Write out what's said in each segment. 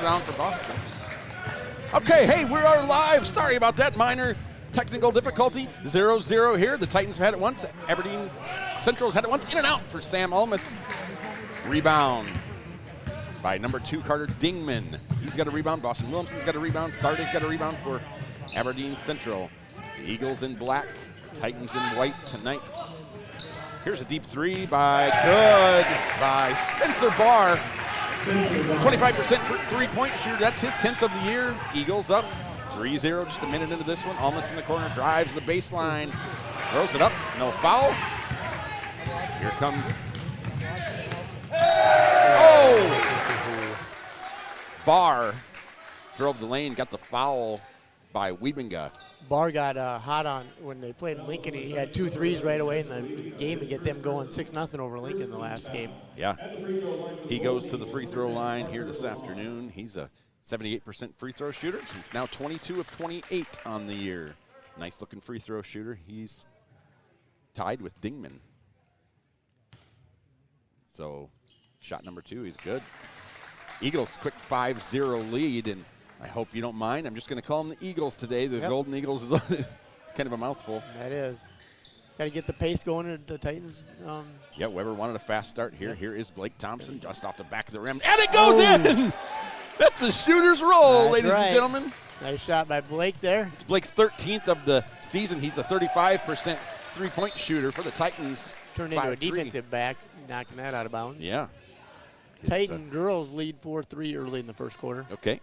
rebound for Boston. Okay, hey, we are live. Sorry about that minor technical difficulty. 0-0 here. The Titans had it once. Aberdeen Central's had it once. In and out for Sam Almas. Rebound by number 2, Carter Dingman. He's got a rebound. Boston Williamson's got a rebound. Sarda's got a rebound for Aberdeen Central. The Eagles in black, Titans in white tonight. Here's a deep three by Spencer Barr. 25% three-point shooter. That's his 10th of the year. Eagles up 3-0, just a minute into this one. Almas in the corner, drives the baseline, throws it up, no foul. Here comes, Barr drove the lane, got the foul by Wiebinga. Barr got hot on when they played Lincoln. He had 2 threes right away in the game to get them going 6-0 over Lincoln the last game. Yeah. He goes to the free throw line here this afternoon. He's a 78% free throw shooter. He's now 22 of 28 on the year. Nice looking free throw shooter. He's tied with Dingman. So shot number 2, he's good. Eagles quick 5-0 lead, and I hope you don't mind. I'm just going to call them the Eagles today. The Golden Eagles is it's kind of a mouthful. That is. Got to get the pace going at the Titans. Yeah, Weber wanted a fast start here. Yep. Here is Blake Thompson just off the back of the rim, and it goes in! That's a shooter's roll, ladies and gentlemen. Nice shot by Blake there. It's Blake's 13th of the season. He's a 35% three-point shooter for the Titans. Turned into a defensive back, knocking that out of bounds. Yeah. Titan girls lead 4-3 early in the first quarter. Okay.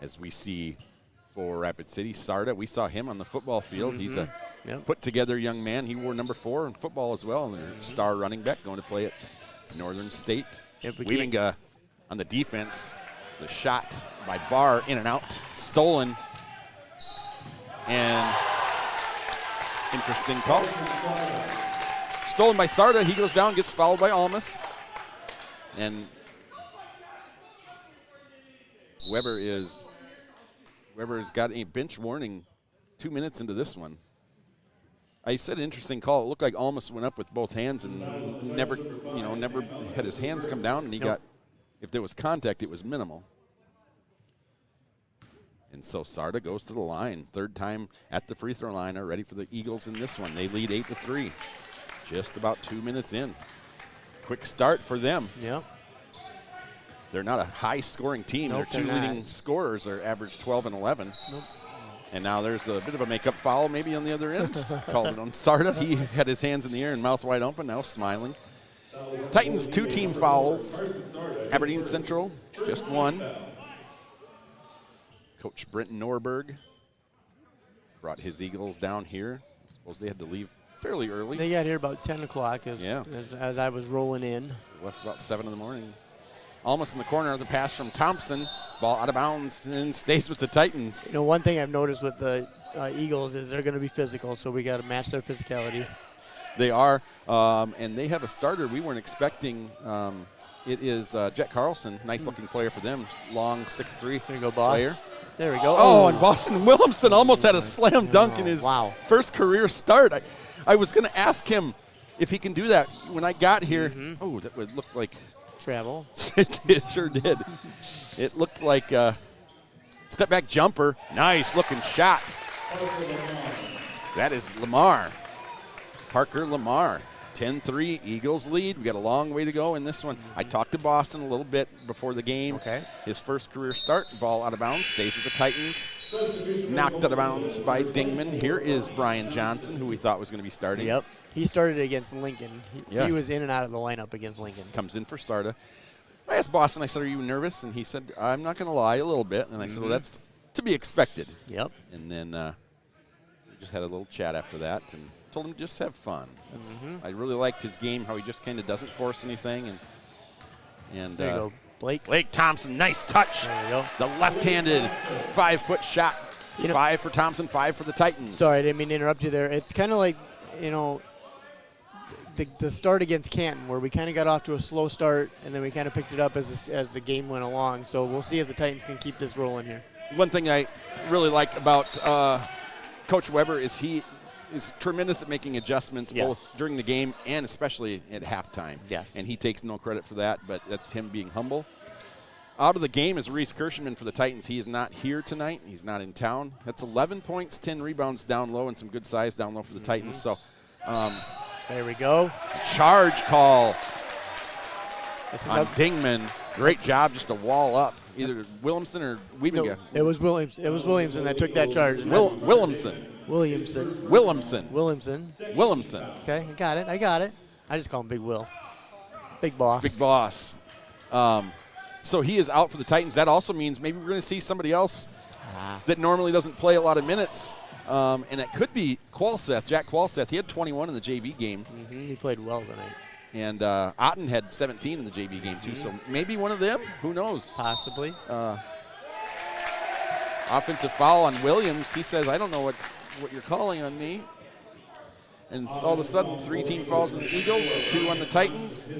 As we see for Rapid City, Sarda, we saw him on the football field. He's a put-together young man. He wore number 4 in football as well, and a star running back going to play at Northern State. Wiebinga on the defense. The shot by Barr, in and out, stolen. And interesting call. Stolen by Sarda. He goes down, gets fouled by Almas. And Weber's got a bench warning 2 minutes into this one. I said interesting call. It looked like Almas went up with both hands and never had his hands come down, and he got, if there was contact, it was minimal. And so Sarda goes to the line. 3rd time at the free throw line, are ready for the Eagles in this one. They lead 8-3. Just about 2 minutes in. Quick start for them. Yep. They're not a high-scoring team. Nope, Their 2 leading scorers are average 12 and 11. Nope. And now there's a bit of a make-up foul maybe on the other end. Called it on Sarda. He had his hands in the air and mouth wide open, now smiling. Titans 2 team fouls. Aberdeen Central, just 1. Coach Brenton Norberg brought his Eagles down here. I suppose they had to leave fairly early. They got here about 10 o'clock as I was rolling in. Left about 7 in the morning. Almost in the corner of the pass from Thompson. Ball out of bounds and stays with the Titans. You know, one thing I've noticed with the Eagles is they're going to be physical, so we got to match their physicality. They are, and they have a starter we weren't expecting. It is Jet Carlson, nice-looking player for them. Long 6'3" There you go, boss. player. There we go. Oh, and Boston Williamson almost had a slam dunk in his first career start. I was going to ask him if he can do that. When I got here, oh, that would look like travel. It sure did. It looked like a step-back jumper. Nice-looking shot. That is Lamar. Parker Lamar. 10-3, Eagles lead. We got a long way to go in this one. I talked to Boston a little bit before the game. Okay. His first career start, ball out of bounds, stays with the Titans. Knocked out of bounds by Dingman. Here is Brian Johnson, who we thought was going to be starting. Yep. He started against Lincoln. He was in and out of the lineup against Lincoln. Comes in for Sarda. I asked Boston, I said, are you nervous? And he said, I'm not going to lie, a little bit. And I said, well, that's to be expected. Yep. And then we just had a little chat after that and told him just have fun. I really liked his game, how he just kind of doesn't force anything. And there you go, Blake. Blake Thompson, nice touch. There you go. The left-handed 5-foot shot. 5 for Thompson, 5 for the Titans. Sorry, I didn't mean to interrupt you there. It's kind of like, you know, the start against Canton, where we kind of got off to a slow start, and then we kind of picked it up as the game went along. So we'll see if the Titans can keep this rolling here. One thing I really like about Coach Weber is he is tremendous at making adjustments both during the game and especially at halftime. Yes. And he takes no credit for that, but that's him being humble. Out of the game is Reese Kirschman for the Titans. He is not here tonight. He's not in town. That's 11 points, 10 rebounds down low, and some good size down low for the Titans. So, there we go. Charge call That's on Dingman. Great job just to wall up either Williamson or Wiebinga. No, it was Williams. It was Williamson that took that charge. Williamson. Williamson. Okay, I got it. I just call him Big Will. Big boss. Big boss. So he is out for the Titans. That also means maybe we're going to see somebody else that normally doesn't play a lot of minutes. And it could be Qualseth, Jack Qualseth. He had 21 in the JV game. He played well tonight. And Otten had 17 in the JV game, too. So maybe one of them. Who knows? Possibly. Offensive foul on Williams. He says, I don't know what you're calling on me. And all of a sudden, 3 team fouls on the Eagles, 2 on the Titans.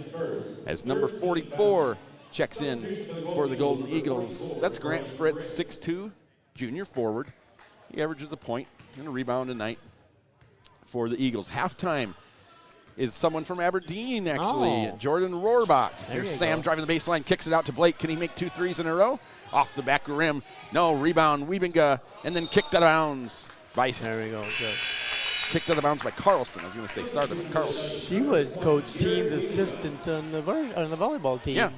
As number 44 checks in for the Golden Eagles. That's Grant Fritz, 6'2", junior forward. He averages a point and a rebound a night for the Eagles. Halftime is someone from Aberdeen, actually. Jordan Rohrbach. Here's Sam driving the baseline, kicks it out to Blake. Can he make 2 threes in a row? Off the back rim. No, rebound, Wiebinga, and then kicked out of bounds by. There we go. Good. Kicked out of bounds by Carlson. I was going to say Sarda, but Carlson. She was Coach Teen's assistant on the volleyball team. Yeah.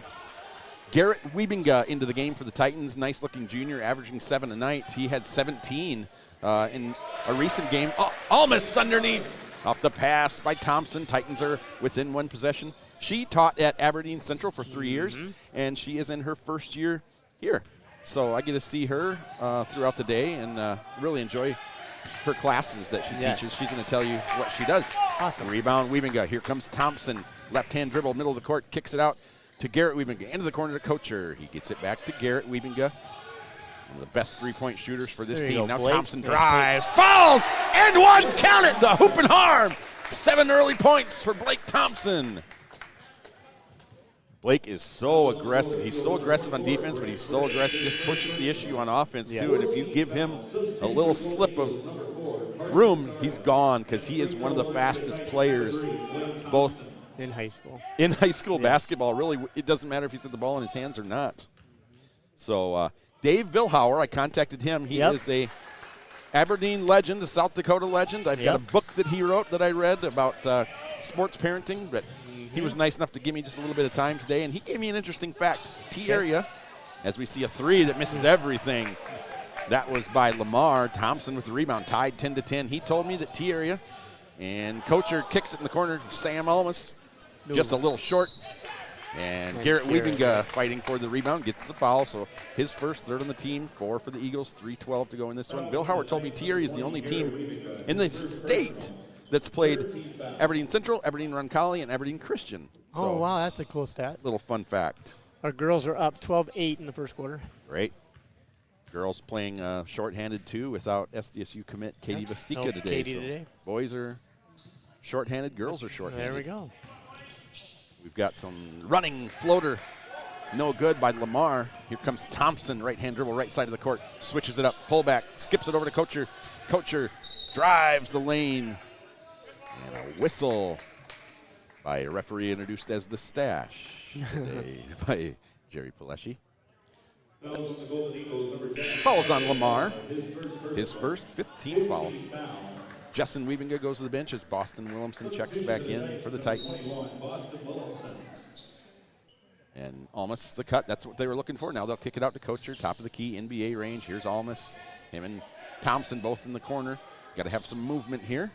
Garrett Wiebinga into the game for the Titans. Nice-looking junior, averaging 7 a night. He had 17 in a recent game. Almost underneath. Off the pass by Thompson. Titans are within 1 possession. She taught at Aberdeen Central for 3 years, and she is in her first year here. So I get to see her throughout the day and really enjoy her classes that she teaches. She's going to tell you what she does. Awesome. Rebound, Wiebinga. Here comes Thompson. Left-hand dribble, middle of the court, kicks it out to Garrett Wiebinga. Into the corner to Kocher. He gets it back to Garrett Wiebinga. One of the best 3-point shooters for this team. Now Blake. Thompson drives. Fouled! And 1! Count it! The hoop and harm! 7 early points for Blake Thompson. Blake is so aggressive. He's so aggressive on defense, but he's so aggressive. He just pushes the issue on offense, too. And if you give him a little slip of room, he's gone because he is one of the fastest players, both in high school. In high school basketball, really, it doesn't matter if he's got the ball in his hands or not. So Dave Vilhauer, I contacted him. He is a Aberdeen legend, a South Dakota legend. I've got a book that he wrote that I read about sports parenting, but he was nice enough to give me just a little bit of time today, and he gave me an interesting fact. T-area, as we see a 3 that misses everything. That was by Lamar. Thompson with the rebound, tied 10-10. He told me that T-area, and Kocher kicks it in the corner for Sam Almas. Just a little short. And Garrett Wiebinga fighting for the rebound, gets the foul. So his first, third on the team, 4 for the Eagles, 3:12 to go in this one. Bill Howard told me T-area is the only team in the state that's played Aberdeen Central, Aberdeen Roncalli, and Aberdeen Christian. So, wow, that's a cool stat. Little fun fact. Our girls are up 12-8 in the first quarter. Great. Girls playing shorthanded, too, without SDSU commit Katie Vasika today. Boys are shorthanded, girls are shorthanded. There we go. We've got some running floater. No good by Lamar. Here comes Thompson, right-hand dribble, right side of the court. Switches it up, pullback, skips it over to Kocher. Kocher drives the lane. And a whistle by a referee introduced as the Stash today by Jerry Pileshi. Falls on Lamar. His first 15th foul. Justin Wiebinga goes to the bench as Boston Williamson checks back in for the Titans. And Almas, the cut, that's what they were looking for. Now they'll kick it out to Kocher, top of the key, NBA range. Here's Almas. Him and Thompson both in the corner. Got to have some movement here.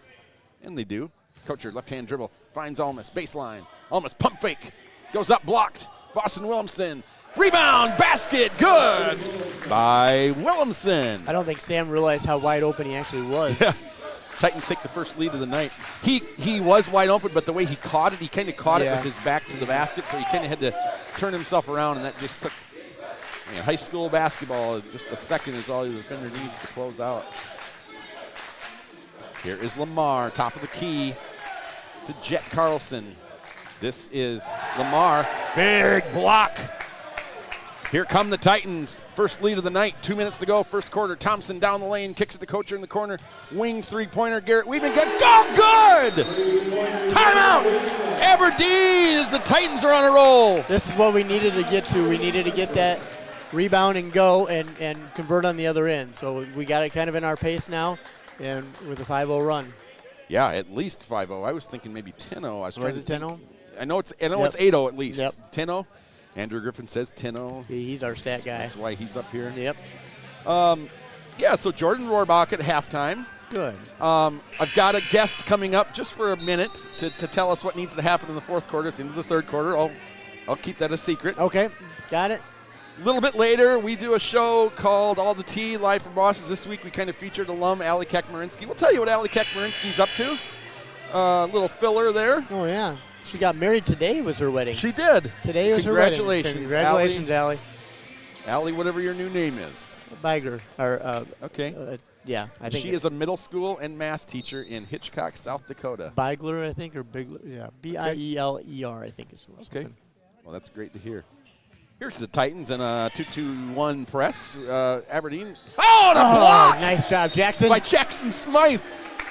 And they do. Kocher, left-hand dribble, finds Almas, baseline. Almas, pump fake, goes up, blocked. Boston Williamson, rebound, basket, good by Williamson. I don't think Sam realized how wide open he actually was. Yeah. Titans take the first lead of the night. He was wide open, but the way he caught it, he kind of caught it with his back to the basket, so he kind of had to turn himself around, and that just took high school basketball. Just a second is all the defender needs to close out. Here is Lamar, top of the key to Jet Carlson. This is Lamar, big block. Here come the Titans. First lead of the night. 2 minutes to go. First quarter. Thompson down the lane. Kicks it to Kocher in the corner. Wing three-pointer. Garrett Wiebinga. Go good! Timeout! Aberdeen as the Titans are on a roll. This is what we needed to get to. We needed to get that rebound and go and convert on the other end. So we got it kind of in our pace now, and with a 5-0 run. Yeah, at least 5-0. I was thinking maybe 10-0. Was it 10-0? I know it's 8-0 at least. Yep. 10-0. Andrew Griffin says 10-0. See, he's our stat guy. That's why he's up here. Yep. Yeah, so Jordan Rohrbach at halftime. Good. I've got a guest coming up just for a minute to tell us what needs to happen in the fourth quarter. At the end of the third quarter, I'll keep that a secret. Okay, got it. A little bit later, we do a show called All the Tea, Live from Bosses. This week, we kind of featured alum Allie Keck-Marinsky. We'll tell you what Allie Keck-Marinsky's up to. Little filler there. Oh, yeah. She got married today was her wedding. She did. Today was her wedding. Congratulations, Allie. Allie, whatever your new name is. Biger. Okay. Yeah, I think she is a middle school and math teacher in Hitchcock, South Dakota. Bigler, I think, or Bigler. Yeah, Bieler, I think is okay. Well, that's great to hear. Here's the Titans and a 2-2-1 press. Aberdeen. Oh, the block! Nice job, Jackson. By Jackson Smythe.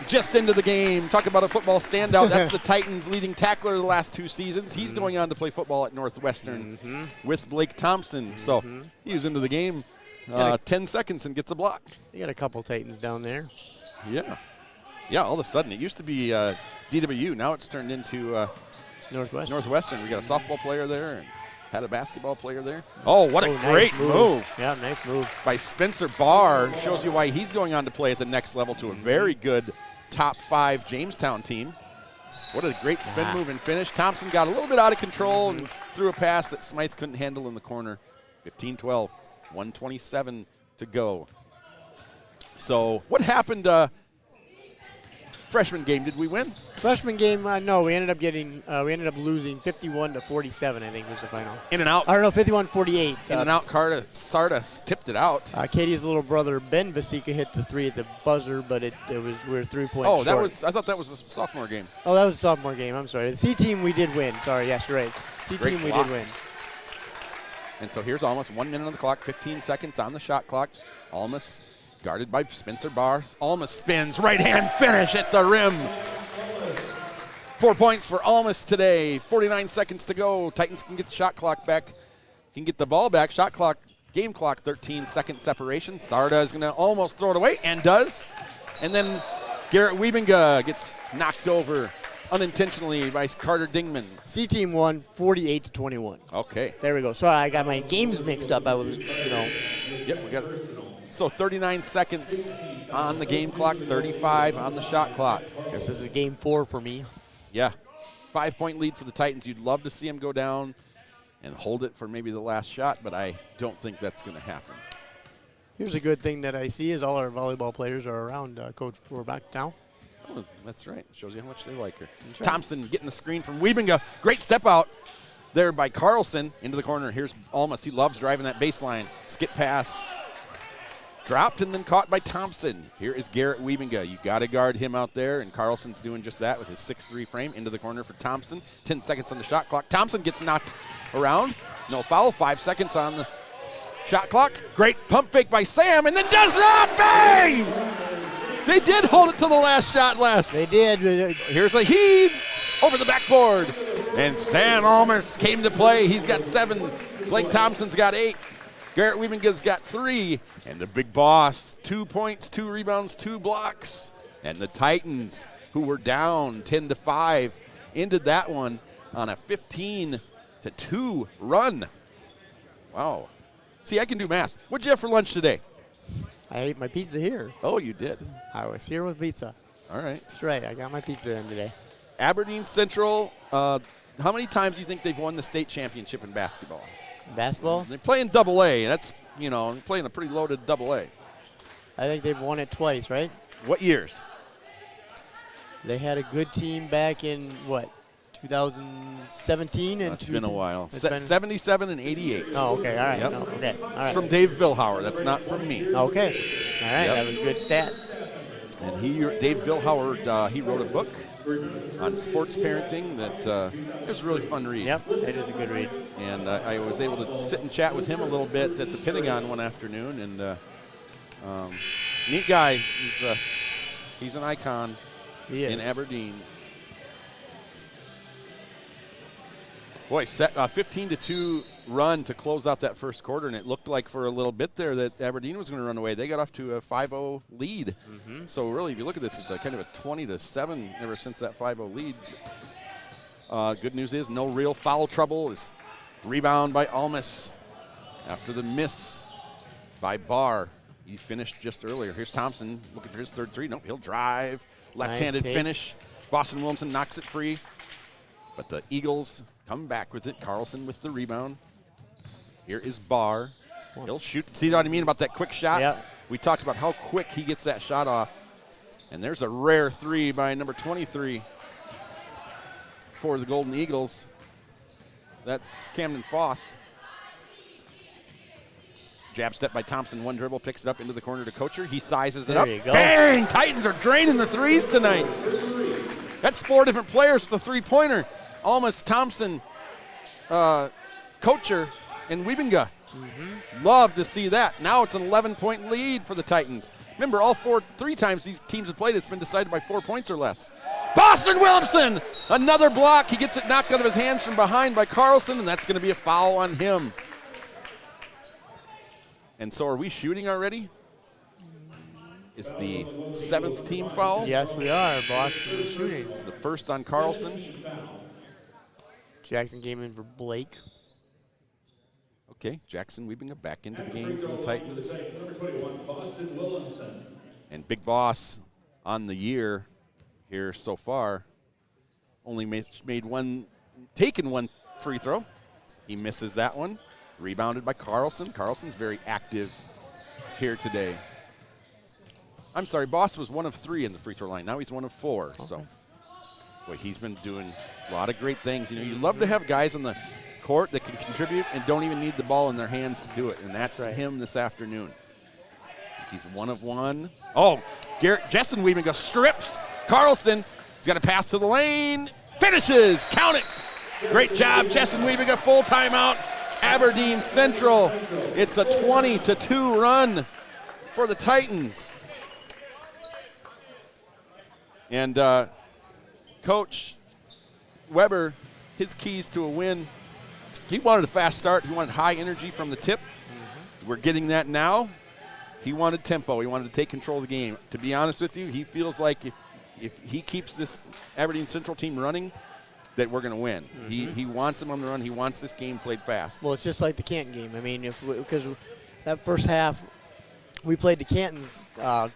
Just into the game. Talk about a football standout. That's the Titans' leading tackler of the last 2 seasons. He's going on to play football at Northwestern with Blake Thompson. So he was into the game 10 seconds and gets a block. You got a couple Titans down there. Yeah. Yeah, all of a sudden. It used to be DWU. Now it's turned into Northwestern. We got a softball player there and had a basketball player there. Oh, what a great move. Yeah, nice move. By Spencer Barr. Shows you why he's going on to play at the next level to a very good top 5 Jamestown team. What a great spin move and finish. Thompson got a little bit out of control and threw a pass that Smythe couldn't handle in the corner. 15-12, 1:27 to go. So what happened freshman game? Did we win? Freshman game, no. We ended up losing 51-47, I think was the final. In and out. I don't know, 51-48. In and out. Sarda tipped it out. Katie's little brother Ben Vasika hit the 3 at the buzzer, but we were 3 points short. I thought that was a sophomore game. Oh, that was a sophomore game. I'm sorry. The C team we did win. Sorry, yes, you're right. C team we did win. And so here's Almas, 1 minute on the clock, 15 seconds on the shot clock. Almas guarded by Spencer Barr. Almas spins, right hand finish at the rim. 4 points for Almas today. 49 seconds to go. Titans can get the shot clock back. Can get the ball back. Shot clock, game clock, 13-second separation. Sarda is going to almost throw it away and does. And then Garrett Wiebinga gets knocked over unintentionally by Carter Dingman. C team won 48-21. Okay. There we go. Sorry, I got my games mixed up. I was, Yep, we got it. So 39 seconds on the game clock, 35 on the shot clock. Guess this is game 4 for me. Yeah. 5-point lead for the Titans. You'd love to see them go down and hold it for maybe the last shot, but I don't think that's going to happen. Here's a good thing that I see is all our volleyball players are around Coach Rohrbach now. Oh, that's right. Shows you how much they like her. Right. Thompson getting the screen from Wiebinga. Great step out there by Carlson into the corner. Here's Almas. He loves driving that baseline. Skip pass. Dropped and then caught by Thompson. Here is Garrett Wiebinga. You got to guard him out there, and Carlson's doing just that with his 6'3 frame into the corner for Thompson. 10 seconds on the shot clock. Thompson gets knocked around. No foul. 5 seconds on the shot clock. Great pump fake by Sam, and then does that. Bang! They did hold it to the last shot, Les. They did. Here's a heave over the backboard. And Sam Almas came to play. He's got 7. Blake Thompson's got 8. Garrett Wiebinga's got 3. And the big boss, 2 points, 2 rebounds, 2 blocks. And the Titans, who were down 10-5, ended that one on a 15-2 run. Wow. See, I can do math. What'd you have for lunch today? I ate my pizza here. Oh, you did? I was here with pizza. All right. That's right. I got my pizza in today. Aberdeen Central, how many times do you think they've won the state championship in basketball? Basketball? They're playing double-A. That's, playing a pretty loaded double-A. I think they've won it twice, right? What years? They had a good team back in, 2017? It's been a while. 77 and 88. Oh, okay. All right. Yep. No, okay. All right. It's from Dave Vilhauer. That's not from me. Okay. All right. Yep. That was good stats. And Dave Vilhauer, he wrote a book on sports parenting that it was a really fun read. Yep, it is a good read. And I was able to sit and chat with him a little bit at the Pentagon one afternoon. And neat guy. He's an icon in Aberdeen. Boy, 15-2 run to close out that first quarter, and it looked like for a little bit there that Aberdeen was going to run away. They got off to a 5-0 lead. So really, if you look at this, it's a kind of a 20-7 ever since that 5-0 lead. Good news is no real foul trouble. Is rebound by Almas after the miss by Barr. He finished just earlier. Here's Thompson looking for his third three. Nope, he'll drive. Left-handed finish. Boston Williamson knocks it free. But the Eagles come back with it. Carlson with the rebound. Here is Barr. He'll shoot. See what I mean about that quick shot? Yeah. We talked about how quick he gets that shot off. And there's a rare three by number 23 for the Golden Eagles. That's Camden Foss. Jab step by Thompson. One dribble, picks it up into the corner to Kocher. He sizes it up. There you go. Bang! Titans are draining the threes tonight. That's 4 different players with the three-pointer. Almas, Thompson, Kocher, and Wiebinga. Love to see that. Now it's an 11-point lead for the Titans. Remember, three times these teams have played, it's been decided by 4 points or less. Boston Williamson, another block. He gets it knocked out of his hands from behind by Carlson, and that's going to be a foul on him. And so are we shooting already? It's the 7th team foul. Yes, we are. Boston is shooting. It's the first on Carlson. Jackson came in for Blake. Okay, Jackson Wiebinga back into the game for the Titans. And Big Boss on the year here so far. Only taken one free throw. He misses that one. Rebounded by Carlson. Carlson's very active here today. I'm sorry, Boss was 1 of 3 in the free throw line. Now he's 1 of 4. Okay. So, boy, he's been doing a lot of great things. You know, you love to have guys on the court that can contribute and don't even need the ball in their hands to do it, and that's him this afternoon. He's 1 of 1. Oh, Jessen Wiebinga strips Carlson. He's got a pass to the lane. Finishes. Count it. Great job, Jessen Wiebinga. Full timeout. Aberdeen Central. It's a 20-2 run for the Titans. And Coach Weber, his keys to a win, he wanted a fast start. He wanted high energy from the tip. We're getting that now. He wanted tempo. He wanted to take control of the game. To be honest with you, he feels like if he keeps this Aberdeen Central team running, that we're going to win. He wants them on the run. He wants this game played fast. Well, it's just like the Canton game. I mean, because that first half, we played the Canton's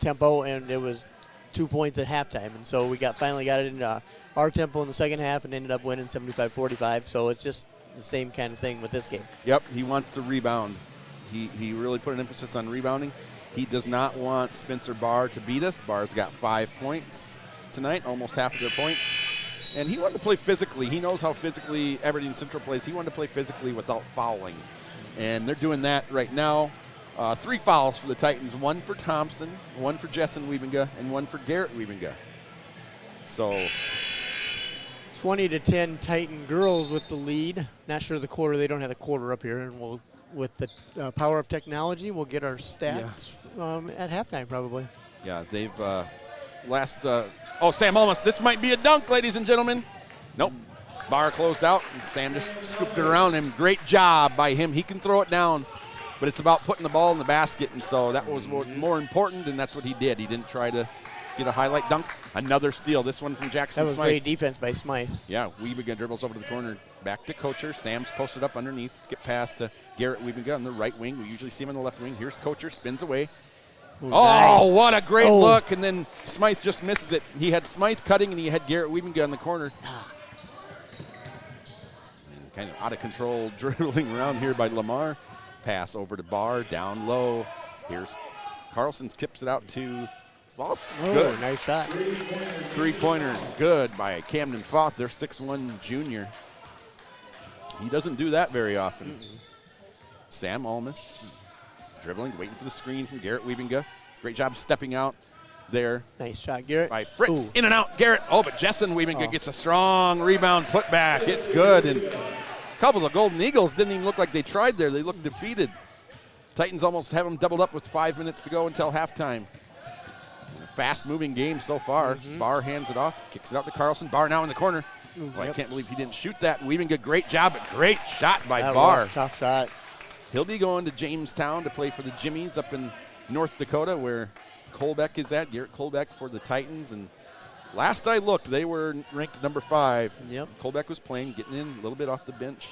tempo, and it was 2 points at halftime. And so we finally got it into our tempo in the second half and ended up winning 75-45. So it's just the same kind of thing with this game. Yep, he wants to rebound. He really put an emphasis on rebounding. He does not want Spencer Barr to beat us. Barr's got 5 points tonight, almost half of their points. And he wanted to play physically. He knows how physically Aberdeen Central plays. He wanted to play physically without fouling. And they're doing that right now. 3 fouls for the Titans, 1 for Thompson, 1 for Jessen Wiebinga, and 1 for Garrett Wiebinga. So 20-10 Titan girls with the lead. Not sure the quarter. They don't have the quarter up here. And with the power of technology, we'll get our stats at halftime probably. Yeah, they've Sam Almas. This might be a dunk, ladies and gentlemen. Nope. Barr closed out, and Sam just scooped it around him. Great job by him. He can throw it down, but it's about putting the ball in the basket, and so that was more important, and that's what he did. He didn't try to get a highlight dunk. Another steal. This one from Jackson Smythe. That was great defense by Smythe. Yeah, Wiebinga dribbles over to the corner. Back to Kocher. Sam's posted up underneath. Skip pass to Garrett Wiebinga on the right wing. We usually see him on the left wing. Here's Kocher. Spins away. Ooh, nice. What a great Oh. look. And then Smythe just misses it. He had Smythe cutting, and he had Garrett Wiebinga in the corner. And kind of out of control dribbling around here by Lamar. Pass over to Barr. Down low. Here's Carlson. Tips it out to Foth. Good. Nice shot. 3-pointer good by Camden Foth, their 6'1 junior. He doesn't do that very often. Sam Almas dribbling, waiting for the screen from Garrett Wiebinga. Great job stepping out there. Nice shot, Garrett. By Fritz. Ooh. In and out, Garrett. Oh, but Jessen Wiebinga gets a strong rebound put back. It's good. And a couple of the Golden Eagles didn't even look like they tried there. They looked defeated. Titans almost have them doubled up with 5 minutes to go until halftime. Fast-moving game so far. Barr hands it off, kicks it out to Carlson. Barr now in the corner. Boy, I can't believe he didn't shoot that. Weaving a great job, but great shot by That Barr. was a tough shot. He'll be going to Jamestown to play for the Jimmies up in North Dakota, where Colbeck is at. Garrett Colbeck for the Titans. And last I looked, they were ranked number 5. Yep. Colbeck was playing, getting in a little bit off the bench.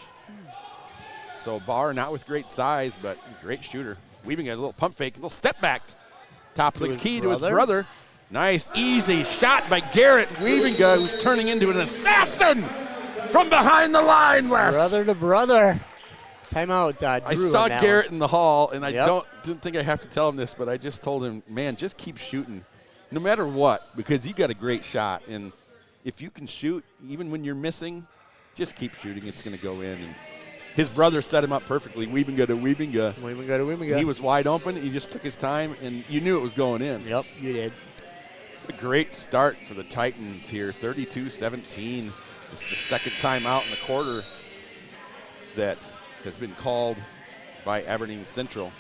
So Barr, not with great size, but great shooter. Weaving a little pump fake, a little step back. Top of the key to his brother. Nice, easy shot by Garrett Weavinga, who's turning into an assassin from behind the line, Wes. Brother to brother. Timeout, Drew. I saw Garrett in the hall, and I Yep. didn't think I have to tell him this, but I just told him, man, just keep shooting, no matter what, because you got a great shot. And if you can shoot, even when you're missing, just keep shooting. It's going to go in. And his brother set him up perfectly. Weavinga to Weavinga. Weavinga to Weavinga. He was wide open. He just took his time, and you knew it was going in. Yep, you did. A great start for the Titans here, 32-17. It's the second time out in the quarter that has been called by Aberdeen Central.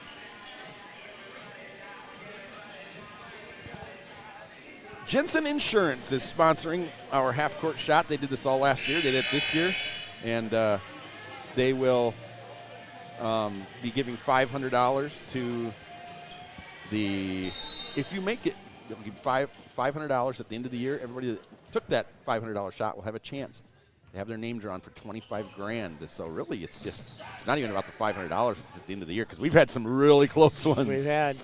Jensen Insurance is sponsoring our half-court shot. They did this all last year. They did it this year. And they will be giving $500 to the, if you make it, they'll give $500 at the end of the year. Everybody that took that $500 shot will have a chance to have their name drawn for $25,000. So really, it's not even about the $500 at the end of the year, because we've had some really close ones. We've had.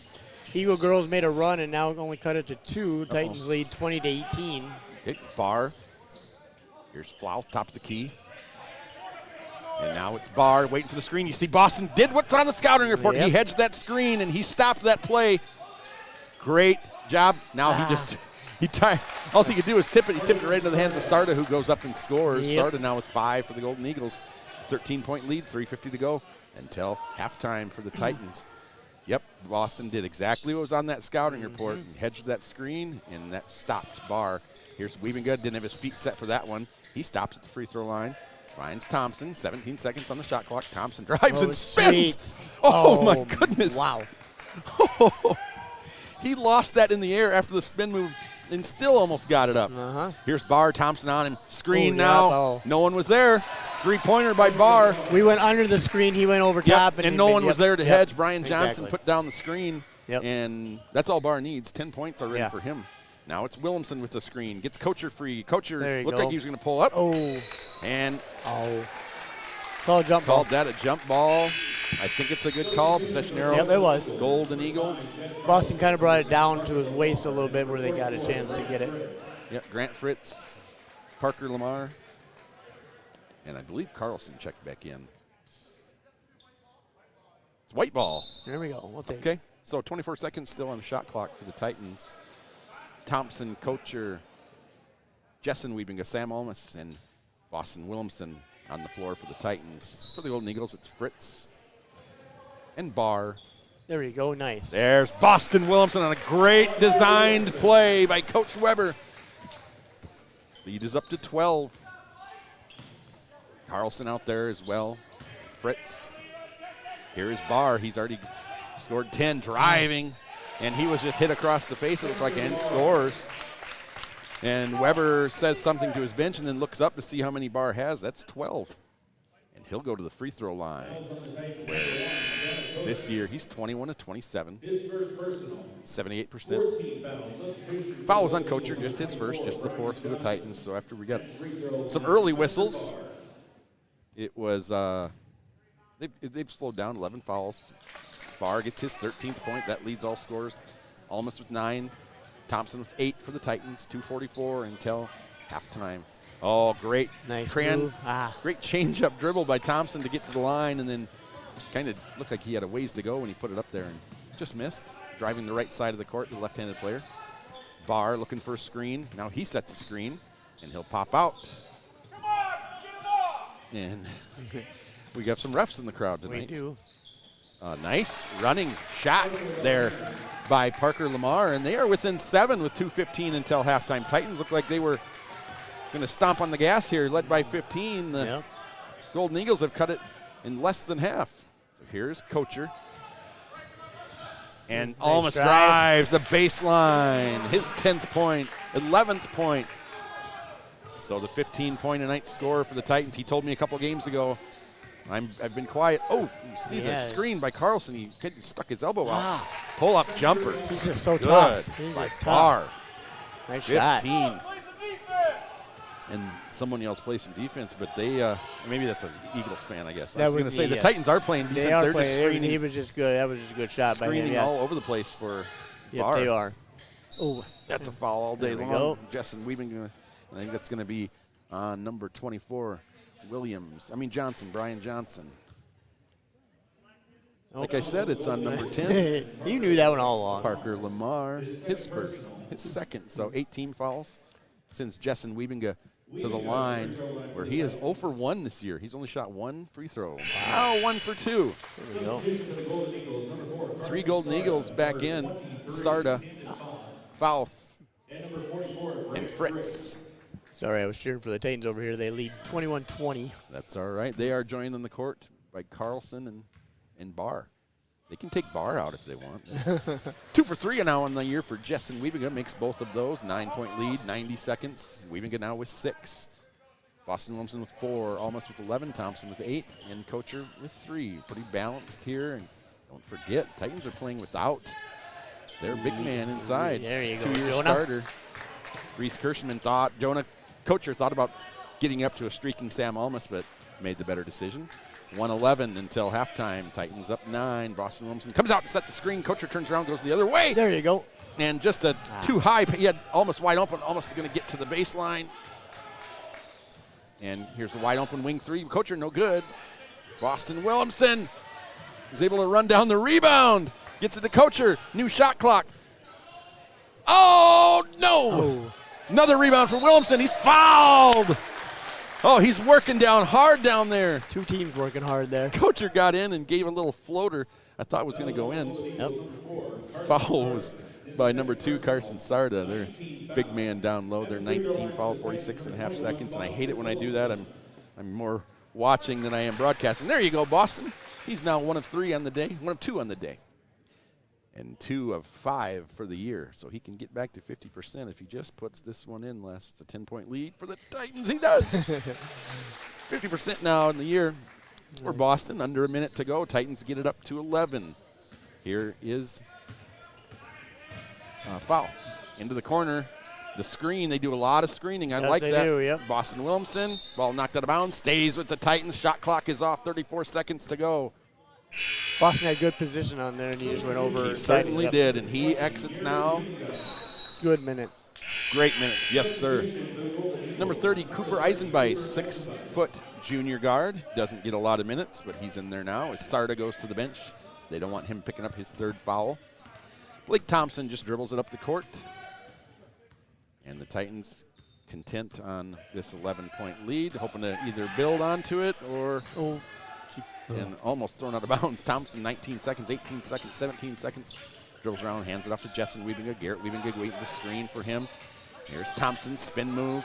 Eagle girls made a run and now only cut it to 2. Titans lead 20-18. Okay, Barr. Here's Flau, top of the key. And now it's Barr waiting for the screen. You see Boston did what's on the scouting report. Yep. He hedged that screen and he stopped that play. Great job. Now all he could do is tip it. He tipped it right into the hands of Sarda, who goes up and scores. Yep. Sarda now with 5 for the Golden Eagles. 13-point lead, 3:50 to go until halftime for the Titans. Yep, Boston did exactly what was on that scouting report. He hedged that screen, and that stopped Barr. Here's Weavinga, didn't have his feet set for that one. He stops at the free throw line. Finds Thompson, 17 seconds on the shot clock. Thompson drives and spins. Sweet. Oh, my goodness. Wow. He lost that in the air after the spin move and still almost got it up. Here's Barr, Thompson on him. Screen now. No one was there. Three-pointer by Barr. We went under the screen. He went over top. And no one was there to hedge. Brian Johnson put down the screen. And that's all Barr needs. 10 points already for him. Now it's Williamson with the screen. Gets Kocher free. Kocher looked like he was going to pull up. And call a jump ball. Called that a jump ball. I think it's a good call. Possession arrow. Yep, it was. Golden Eagles. Boston kind of brought it down to his waist a little bit where they got a chance to get it. Yep, Grant Fritz, Parker Lamar, and I believe Carlson checked back in. It's white ball. There we go. We'll take it. Okay, so 24 seconds still on the shot clock for the Titans. Thompson, Kocher, Jessen Weavinga, Sam Olmus, and Boston Williamson on the floor for the Titans. For the Golden Eagles, it's Fritz and Barr. There we go. Nice. There's Boston Williamson on a great designed play by Coach Weber. Lead is up to 12. Carlson out there as well. Fritz. Here is Barr. He's already scored 10, driving, and he was just hit across the face, it looked like, and scores. And Weber says something to his bench and then looks up to see how many Barr has. That's 12. And he'll go to the free throw line. This year, he's 21 of 27, 78%. Fouls on Kocher, just his first, just the fourth for the Titans. So after we got some early whistles, it was, they've slowed down, 11 fouls. Barr gets his 13th point. That leads all scorers. Almost with 9. Thompson with 8 for the Titans, 2:44 until halftime. Oh, great. Nice move. Great change-up dribble by Thompson to get to the line, and then kind of looked like he had a ways to go when he put it up there and just missed. Driving the right side of the court, the left-handed player. Barr looking for a screen. Now he sets a screen, and he'll pop out. And we got some refs in the crowd tonight. We do. Nice running shot there by Parker Lamar, and they are within 7 with 2:15 until halftime. Titans look like they were going to stomp on the gas here, led by 15. The Golden Eagles have cut it in less than half. So here's Kocher. And almost drives the baseline. His 10th point, 11th point. So the 15-point-a-night score for the Titans. He told me a couple games ago, I've been quiet. Oh, you see the screen by Carlson. He stuck his elbow out. Pull-up jumper. He's just so Good. tough. He's By just far. tough. Nice 15. shot. And someone else plays some defense, but they maybe that's an Eagles fan, I guess. I That was going to was say the Titans are playing defense. They are They're playing. just screening. He was just good. That was just a good shot by him. Screening Yes. all over the place for Yep, Barr. they are. Oh, That's a foul all day There we long. go. Justin Wieben, I think that's going to be on number 24, Johnson, Brian Johnson. Like I said, it's on number 10. You knew that one all along. Parker Lamar, his second. So 18 fouls since Justin Wieben to the line, where he is 0 for 1 this year. He's only shot 1 free throw. Now 1 for 2. There we go. 3 Golden Eagles back in. Sarda, Faust, and Fritz. Sorry, I was cheering for the Titans over here. They lead 21-20. That's all right. They are joined on the court by Carlson and Barr. They can take Barr out if they want. 2 for 3 now on the year for Justin Wieben. Makes both of those. 9-point lead, 90 seconds. Wieben now with 6. Boston Williamson with 4, almost with 11. Thompson with 8, and Kocher with 3. Pretty balanced here. And don't forget, Titans are playing without their big man inside. There you go, 2-year Jonah. starter. Reese Kirschman Kocher thought about getting up to a streaking Sam Almas, but made the better decision. 1:11 until halftime. Titans up 9. Boston Williamson comes out to set the screen. Kocher turns around, goes the other way. There you go. And just a too high. He had almost wide open, almost going to get to the baseline. And here's a wide open wing 3. Kocher, no good. Boston Williamson is able to run down the rebound. Gets it to Kocher. New shot clock. Oh, no. Oh. Another rebound for Williamson. He's fouled. Oh, he's working down hard down there. 2 teams working hard there. Kocher got in and gave a little floater I thought was going to go in. Yep. Foul was by number 2, Carson Sarda. Their big man down low. Their 19 foul, 46.5 seconds. And I hate it when I do that. I'm more watching than I am broadcasting. There you go, Boston. He's now 1 of 3 on the day, 1 of 2 on the day. And 2 of 5 for the year. So he can get back to 50% if he just puts this one in less. It's a 10-point lead for the Titans. He does. 50% now in the year for Boston. Under a minute to go. Titans get it up to 11. Here is Faust into the corner. The screen, they do a lot of screening. I like they that. do, yep. Boston Williamson, ball knocked out of bounds, stays with the Titans. Shot clock is off, 34 seconds to go. Boston had good position on there, and he just went over. He certainly did, and he exits now. Good minutes. Great minutes, yes, sir. Number 30, Cooper Eisenbeis, 6-foot junior guard. Doesn't get a lot of minutes, but he's in there now as Sarda goes to the bench. They don't want him picking up his 3rd foul. Blake Thompson just dribbles it up the court. And the Titans content on this 11-point lead, hoping to either build onto it or and almost thrown out of bounds. Thompson, 19 seconds, 18 seconds, 17 seconds. Dribbles around, hands it off to Justin Wieben. Garrett Wieben waiting the screen for him. Here's Thompson, spin move.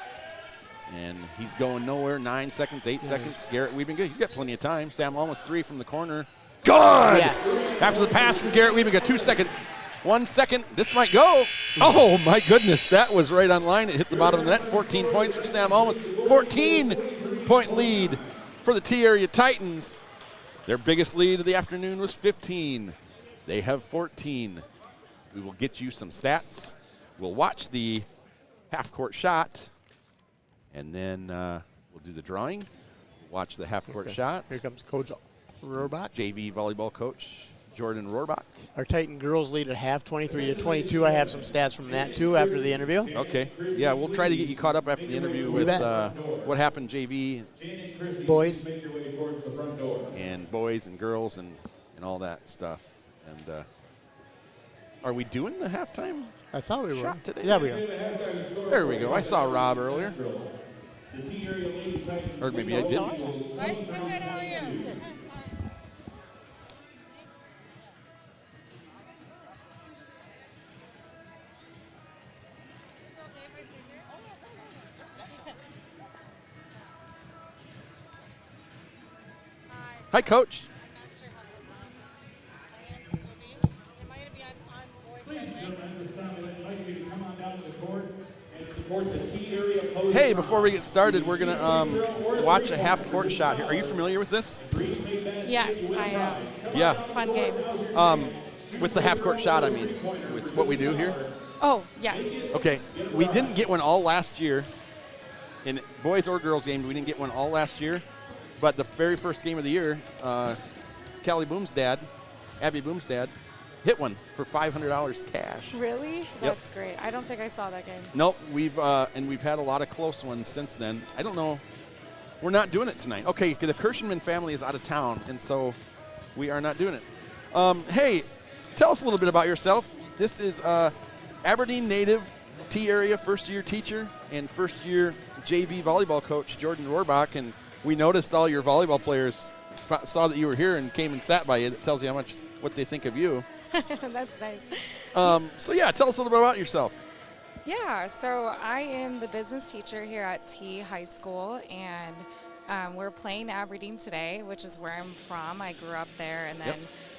And he's going nowhere. 9 seconds, 8 seconds. Garrett Wieben, he's got plenty of time. Sam almost 3 from the corner. Good! Yes. After the pass from Garrett Wieben, 2 seconds. 1 second. This might go. Oh, my goodness. That was right on line. It hit the bottom of the net. 14 points for Sam Almost. 14-point lead for the T-Area Titans. Their biggest lead of the afternoon was 15. They have 14. We will get you some stats. We'll watch the half-court shot, and then we'll do the drawing. Watch the half-court shot. Here comes Coach Rohrbach. JV volleyball coach Jordan Rohrbach. Our Titan girls lead at half, 23-22. I have some stats from that, too, after the interview. Okay. Yeah, we'll try to get you caught up after the interview with what happened, JV. Boys. And boys and girls and all that stuff. And are we doing the halftime I thought we were. shot today? Yeah, we are. There we go. I saw Rob earlier. Or maybe I didn't. What? I'm good. How are you? Hi, Coach. Hey, before we get started, we're going to watch a half-court shot here. Are you familiar with this? Yes, I am. Yeah. Fun game. With the half-court shot, I mean, with what we do here. Oh, yes. Okay, we didn't get one all last year. In boys or girls game, we didn't get one all last year. But the very first game of the year, Callie Boom's dad, Abby Boom's dad, hit one for $500 cash. Really? That's great. I don't think I saw that game. Nope, we've had a lot of close ones since then. I don't know. We're not doing it tonight. Okay, the Kirschenman family is out of town, and so we are not doing it. Hey, tell us a little bit about yourself. This is Aberdeen native, T-area first-year teacher and first-year JV volleyball coach Jordan Rohrbach, and we noticed all your volleyball players saw that you were here and came and sat by you. That tells you what they think of you. That's nice. So yeah, tell us a little bit about yourself. Yeah, so I am the business teacher here at T High School, and we're playing Aberdeen today, which is where I'm from. I grew up there, and then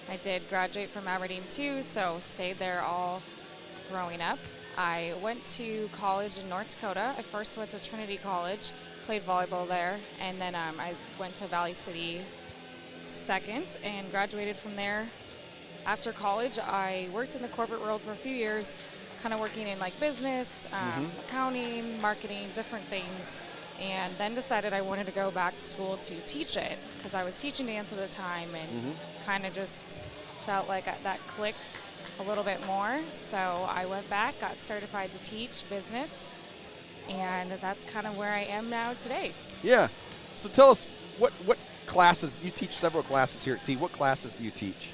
I did graduate from Aberdeen too, so stayed there all growing up. I went to college in North Dakota. I first went to Trinity College, played volleyball there, and then I went to Valley City second and graduated from there. After college, I worked in the corporate world for a few years, kind of working in like business, accounting, marketing, different things, and then decided I wanted to go back to school to teach it because I was teaching dance at the time and kind of just felt like that clicked a little bit more. So I went back, got certified to teach business, and that's kind of where I am now today. Yeah. So tell us what classes you teach. Several classes here at T. What classes do you teach?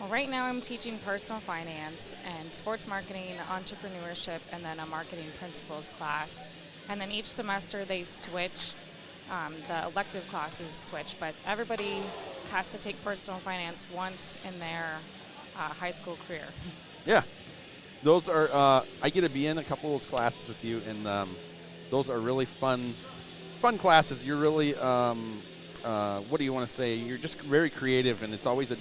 Well, right now I'm teaching personal finance and sports marketing, entrepreneurship, and then a marketing principles class. And then each semester they switch. The elective classes switch, but everybody has to take personal finance once in their high school career. Yeah. Those are, I get to be in a couple of those classes with you, and those are really fun classes. You're really, what do you want to say? You're just very creative, and it's always a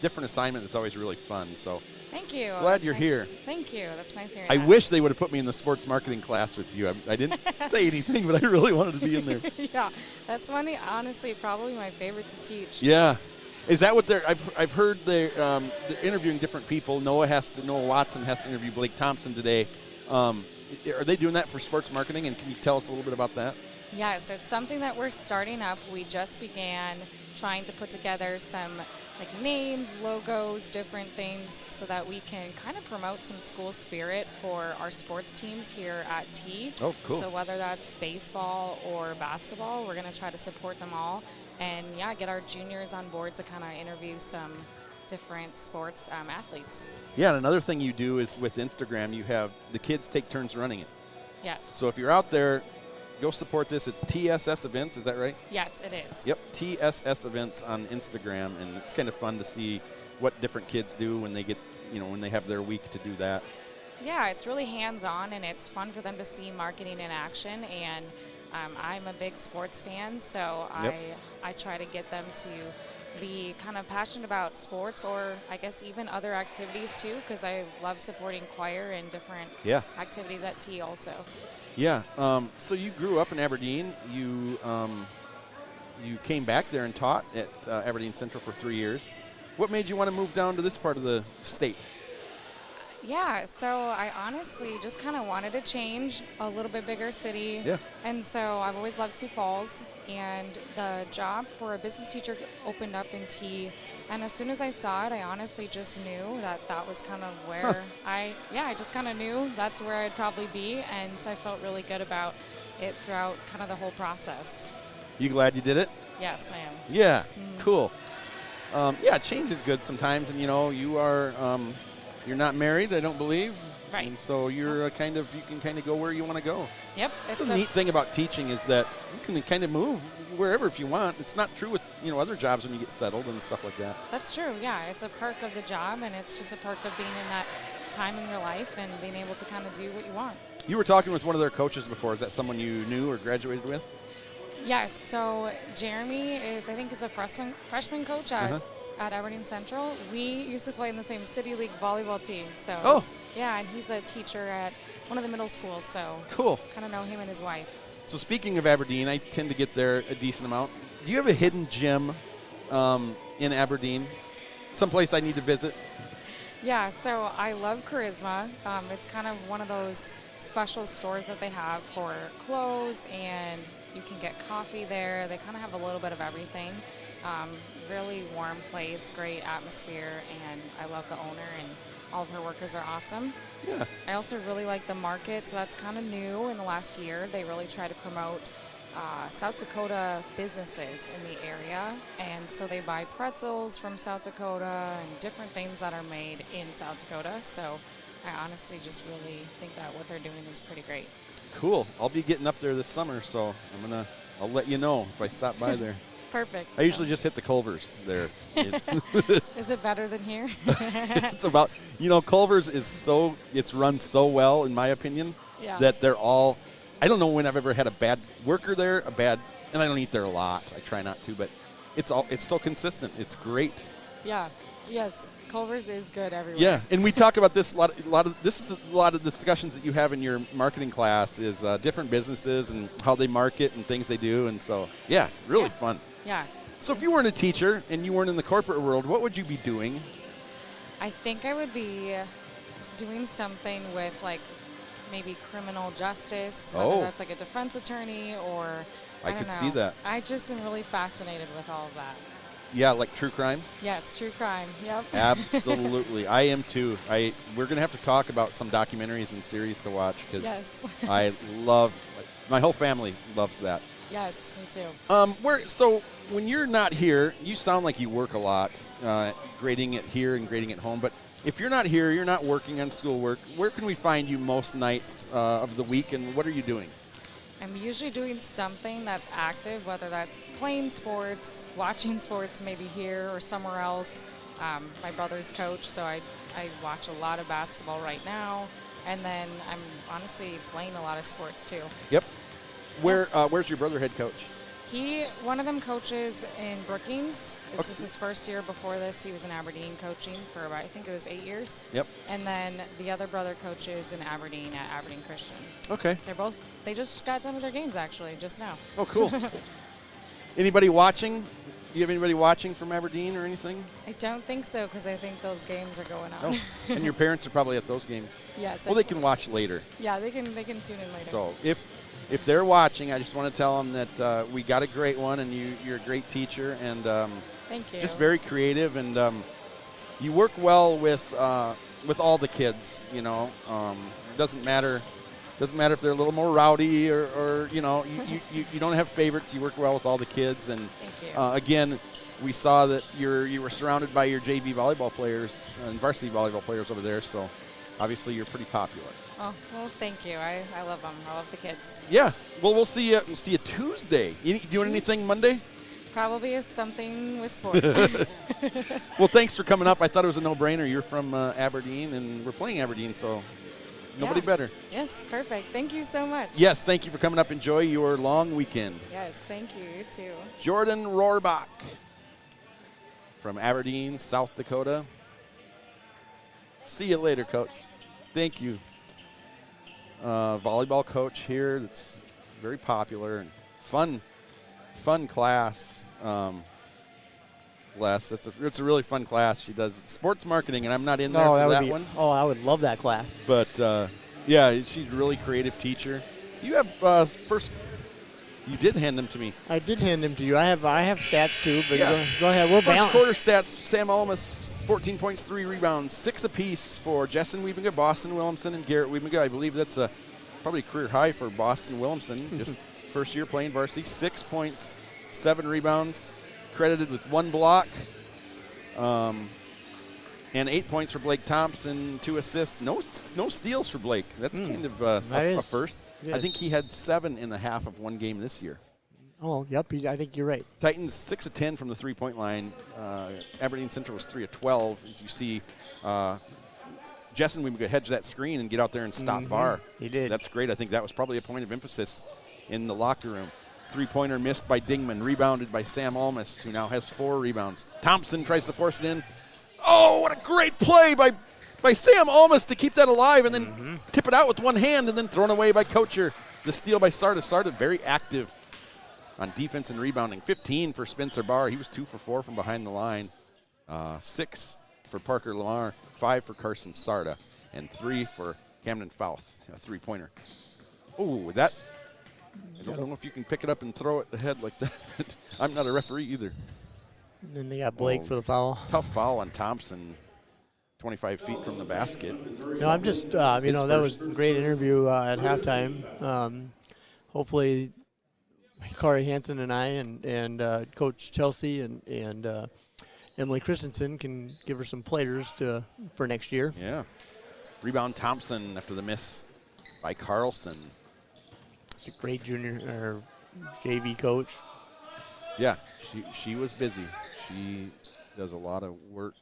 different assignment that's always really fun. So thank you. Glad you're here. Thank you. That's nice hearing I that. wish they would have put me in the sports marketing class with you. I didn't say anything, but I really wanted to be in there. Yeah, that's funny. Honestly, probably my favorite to teach. Yeah. Is that what they're? I've heard they're interviewing different people. Noah Watson has to interview Blake Thompson today. Are they doing that for sports marketing? And can you tell us a little bit about that? Yes, it's something that we're starting up. We just began trying to put together some like names, logos, different things so that we can kind of promote some school spirit for our sports teams here at T. Oh, cool. So whether that's baseball or basketball, we're going to try to support them all. And yeah, get our juniors on board to kind of interview some different sports athletes. Yeah, and another thing you do is with Instagram, you have the kids take turns running it. Yes. So if you're out there, go support this. It's TSS Events, is that right? Yes, it is. Yep, TSS Events on Instagram, and it's kind of fun to see what different kids do when they get, when they have their week to do that. Yeah, it's really hands-on, and it's fun for them to see marketing in action, and I'm a big sports fan, so I try to get them to be kind of passionate about sports, or I guess even other activities too, because I love supporting choir and different activities at T also. Yeah. So you grew up in Aberdeen. You came back there and taught at Aberdeen Central for 3 years. What made you want to move down to this part of the state? Yeah, so I honestly just kind of wanted to change, a little bit bigger city. Yeah. And so I've always loved Sioux Falls, and the job for a business teacher opened up in T. And as soon as I saw it, I honestly just knew that was kind of where I just kind of knew that's where I'd probably be. And so I felt really good about it throughout kind of the whole process. You glad you did it? Yes, I am. Yeah, cool. Change is good sometimes, and you are you're not married, I don't believe. Right. And so you're you can kind of go where you want to go. Yep. It's a neat thing about teaching is that you can kind of move wherever if you want. It's not true with other jobs when you get settled and stuff like that. That's true. Yeah, it's a perk of the job, and it's just a perk of being in that time in your life and being able to kind of do what you want. You were talking with one of their coaches before. Is that someone you knew or graduated with? Yes. So Jeremy is a freshman coach at Aberdeen Central. We used to play in the same City League volleyball team. So Yeah, and he's a teacher at one of the middle schools, so Cool. kind of know him and his wife. So speaking of Aberdeen, I tend to get there a decent amount. Do you have a hidden gem in Aberdeen? Someplace I need to visit? Yeah, so I love Charisma. It's kind of one of those special stores that they have for clothes, and you can get coffee there. They kind of have a little bit of everything. Really warm place, great atmosphere, and I love the owner, and all of her workers are awesome. Yeah. I also really like the market, so that's kind of new in the last year. They really try to promote South Dakota businesses in the area, and so they buy pretzels from South Dakota and different things that are made in South Dakota. So I honestly just really think that what they're doing is pretty great. Cool. I'll be getting up there this summer, so I'll let you know if I stop by there. Perfect. I usually just hit the Culvers there. Is it better than here? It's about, Culvers it's run so well, in my opinion, Yeah. that they're all, I don't know when I've ever had a bad worker there, and I don't eat there a lot. I try not to, but it's so consistent. It's great. Yeah. Yes. Culver's is good everywhere. Yeah, and we talk about this a lot of the discussions that you have in your marketing class is different businesses and how they market and things they do, and so really fun. Yeah. So if you weren't a teacher and you weren't in the corporate world, what would you be doing? I think I would be doing something with like maybe criminal justice, whether that's like a defense attorney or I could don't see know. that. I just am really fascinated with all of that. Yeah, like true crime? Yes, true crime. Yep. Absolutely. I am too. We're going to have to talk about some documentaries and series to watch because Yes. my whole family loves that. Yes, me too. So when you're not here, you sound like you work a lot, grading it here and grading at home. But if you're not here, you're not working on schoolwork, where can we find you most nights of the week, and what are you doing? I'm usually doing something that's active, whether that's playing sports, watching sports maybe here or somewhere else. My brother's coach, so I watch a lot of basketball right now. And then I'm honestly playing a lot of sports too. Yep. Where's your brother head coach? One of them coaches in Brookings. This is his first year. Before this, he was in Aberdeen coaching for about, I think it was 8 years. Yep. And then the other brother coaches in Aberdeen at Aberdeen Christian. Okay. They just got done with their games actually, just now. Oh, cool. Anybody watching? Do you have anybody watching from Aberdeen or anything? I don't think so, because I think those games are going on. Oh, and your parents are probably at those games. Yes. Well, they can watch later. Yeah, they can tune in later. So if they're watching, I just want to tell them that we got a great one, and you're a great teacher, and thank you. just very creative, and you work well with all the kids. Doesn't matter if they're a little more rowdy or you don't have favorites. You work well with all the kids, and thank you. again, we saw that you were surrounded by your JV volleyball players and varsity volleyball players over there. So obviously, you're pretty popular. Oh, well, thank you. I love them. I love the kids. Yeah. Well, we'll see you Tuesday. You doing anything Monday? Probably is something with sports. Well, thanks for coming up. I thought it was a no-brainer. You're from Aberdeen, and we're playing Aberdeen, so nobody better. Yes, perfect. Thank you so much. Yes, thank you for coming up. Enjoy your long weekend. Yes, thank you. You too. Jordan Rohrbach from Aberdeen, South Dakota. See you later, Coach. Thank you. Volleyball coach here that's very popular and fun class. Les, it's a really fun class. She does sports marketing, and I'm not in there for that one. Oh, I would love that class. But she's a really creative teacher. You have you did hand them to me. I did hand them to you. I have stats too, but Yeah. go ahead. We're First balanced. quarter stats: Sam Almas, 14 points, 3 rebounds, 6 apiece for Jessen Wiebenga, Boston Williamson, and Garrett Wiebenga. I believe that's probably a career high for Boston Williamson. Just first year playing varsity. 6 points, 7 rebounds, credited with 1 block, and 8 points for Blake Thompson, 2 assists. No steals for Blake. That's kind of a first. I think he had 7 in the half of one game this year. Oh, yep. I think you're right. Titans 6 of 10 from the 3-point line. Aberdeen Central was 3 of 12. As you see, Jessen, we could hedge that screen and get out there and stop Bar. He did. That's great. I think that was probably a point of emphasis in the locker room. 3-pointer missed by Dingman, rebounded by Sam Almas, who now has 4 rebounds. Thompson tries to force it in. Oh, what a great play by by Sam Almas to keep that alive and then tip it out with one hand and then thrown away by Kocher. The steal by Sarda. Sarda very active on defense and rebounding. 15 for Spencer Barr. He was 2 for 4 from behind the line. 6 for Parker Lamar, 5 for Carson Sarda, and 3 for Camden Fouth, a three-pointer. Oh, that, I don't know if you can pick it up and throw it ahead like that. I'm not a referee either. And then they got Blake for the foul. Tough foul on Thompson, 25 feet from the basket. No, I'm just, you know, that was a great interview at halftime. Hopefully, Kari Hansen and I and Coach Chelsea and Emily Christensen can give her some players for next year. Yeah. Rebound Thompson after the miss by Carlson. She's a great junior or JV coach. Yeah, she was busy. She does a lot of work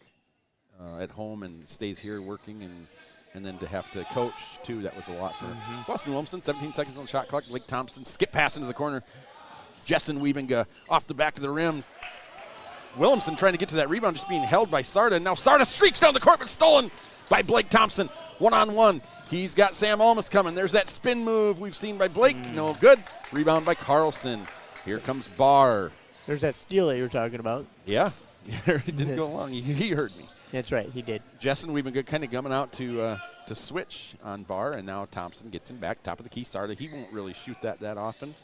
at home and stays here working, and then to have to coach too, that was a lot for her. Boston Williamson, 17 seconds on the shot clock. Blake Thompson, skip pass into the corner. Jessen Wiebinga off the back of the rim. Williamson trying to get to that rebound, just being held by Sarda. And now Sarda streaks down the court, but stolen by Blake Thompson. One-on-one. He's got Sam Almas coming. There's that spin move we've seen by Blake. No good. Rebound by Carlson. Here comes Barr. There's that steal that you were talking about. Yeah. It didn't go long. He heard me. That's right. He did. Jessen, we've been good, kind of gumming out to switch on Barr, and now Thompson gets him back, top of the key. Sarda, he won't really shoot that often.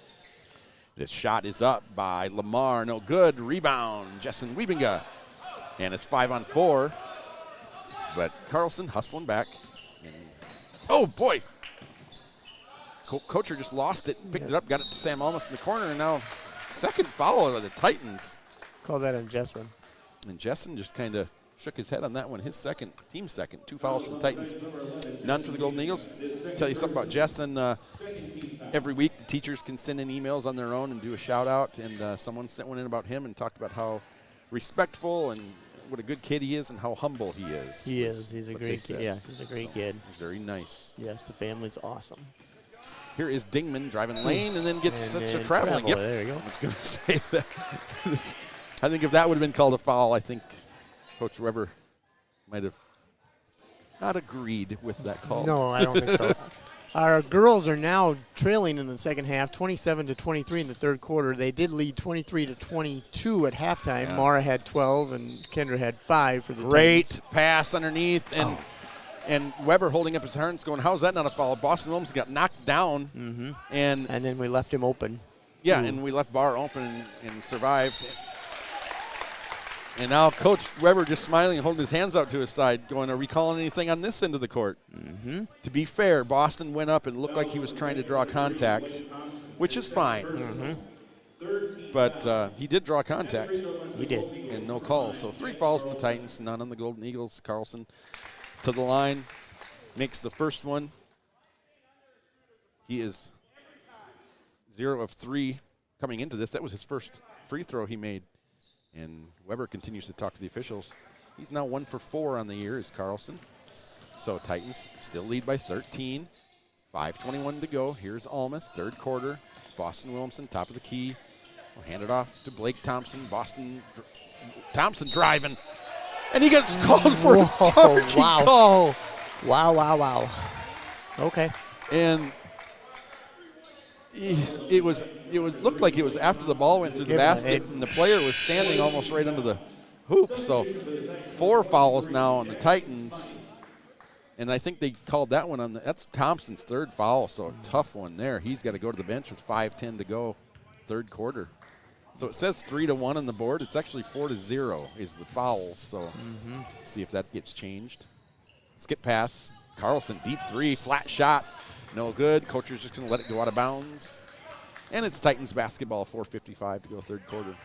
This shot is up by Lamar. No good. Rebound, Jessen Wiebinga. And it's 5-on-4. But Carlson hustling back. And, oh, boy. Kocher just lost it, picked it up, got it to Sam Almas in the corner, and now second foul of the Titans. Call that adjustment. And Jessen just kind of shook his head on that one. His second, team second. 2 fouls for the Titans. None for the Golden Eagles. Tell you something about Jessen. Every week the teachers can send in emails on their own and do a shout out. And someone sent one in about him and talked about how respectful and what a good kid he is and how humble he is. He is. He's a great kid. Yes, he's a great kid. He's very nice. Yes, the family's awesome. Here is Dingman driving lane and then gets such a traveling. Yep. There you go. I was going to say that. I think if that would have been called a foul, I think Coach Weber might have not agreed with that call. No, I don't think so. Our girls are now trailing in the second half, 27-23 in the third quarter. They did lead 23-22 at halftime. Yeah. Mara had 12 and Kendra had 5 for the great Titans. Pass underneath and Weber holding up his hands going, how's that not a foul? Boston Williams got knocked down. And then we left him open. Yeah, and we left Barr open and survived. And now Coach Weber just smiling and holding his hands out to his side, going, are we calling anything on this end of the court? To be fair, Boston went up and looked like he was trying to draw contact, which is fine. But he did draw contact. He did. And no call. So 3 fouls on the Titans, none on the Golden Eagles. Carlson to the line, makes the first one. He is 0 of 3 coming into this. That was his first free throw he made. And Weber continues to talk to the officials. He's now 1 for 4 on the year is Carlson. So Titans still lead by 13. 5:21 to go. Here's Almas, third quarter. Boston Williamson, top of the key. We'll hand it off to Blake Thompson. Thompson driving. And he gets called for a charging call. Wow. Okay. And it looked like it was after the ball went through the basket, and the player was standing almost right under the hoop. So 4 fouls now on the Titans, and I think they called that one that's Thompson's 3rd foul, so a tough one there. He's got to go to the bench with 5:10 to go, third quarter. So it says 3-1 on the board. It's actually 4-0 is the fouls. So see if that gets changed. Skip pass, Carlson deep 3, flat shot. No good. Kocher's just going to let it go out of bounds. And it's Titans basketball, 4:55 to go third quarter.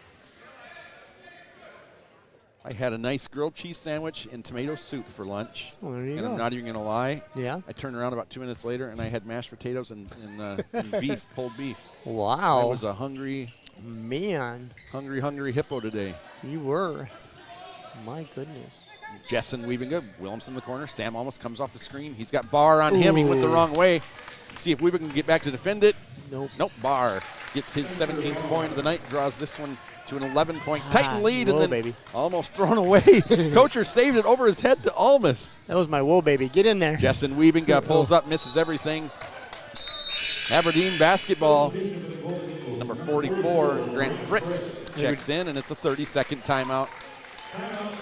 I had a nice grilled cheese sandwich and tomato soup for lunch. Well, there you go. I'm not even going to lie. Yeah. I turned around about 2 minutes later, and I had mashed potatoes and beef, pulled beef. Wow. I was a hungry hippo today. You were. My goodness. Jessen Wiebinga, Williams in the corner. Sam almost comes off the screen. He's got Barr on him. He went the wrong way. See if Wiebinga can get back to defend it. Nope. Barr gets his 17th point of the night, draws this one to an 11-point Titan lead, and then baby. almost thrown away. Kocher saved it over his head to Almas. That was my wool, baby. Get in there. Jessen Wiebinga pulls up, misses everything. Aberdeen basketball. Number 44, Grant Fritz, checks in, and it's a 30-second timeout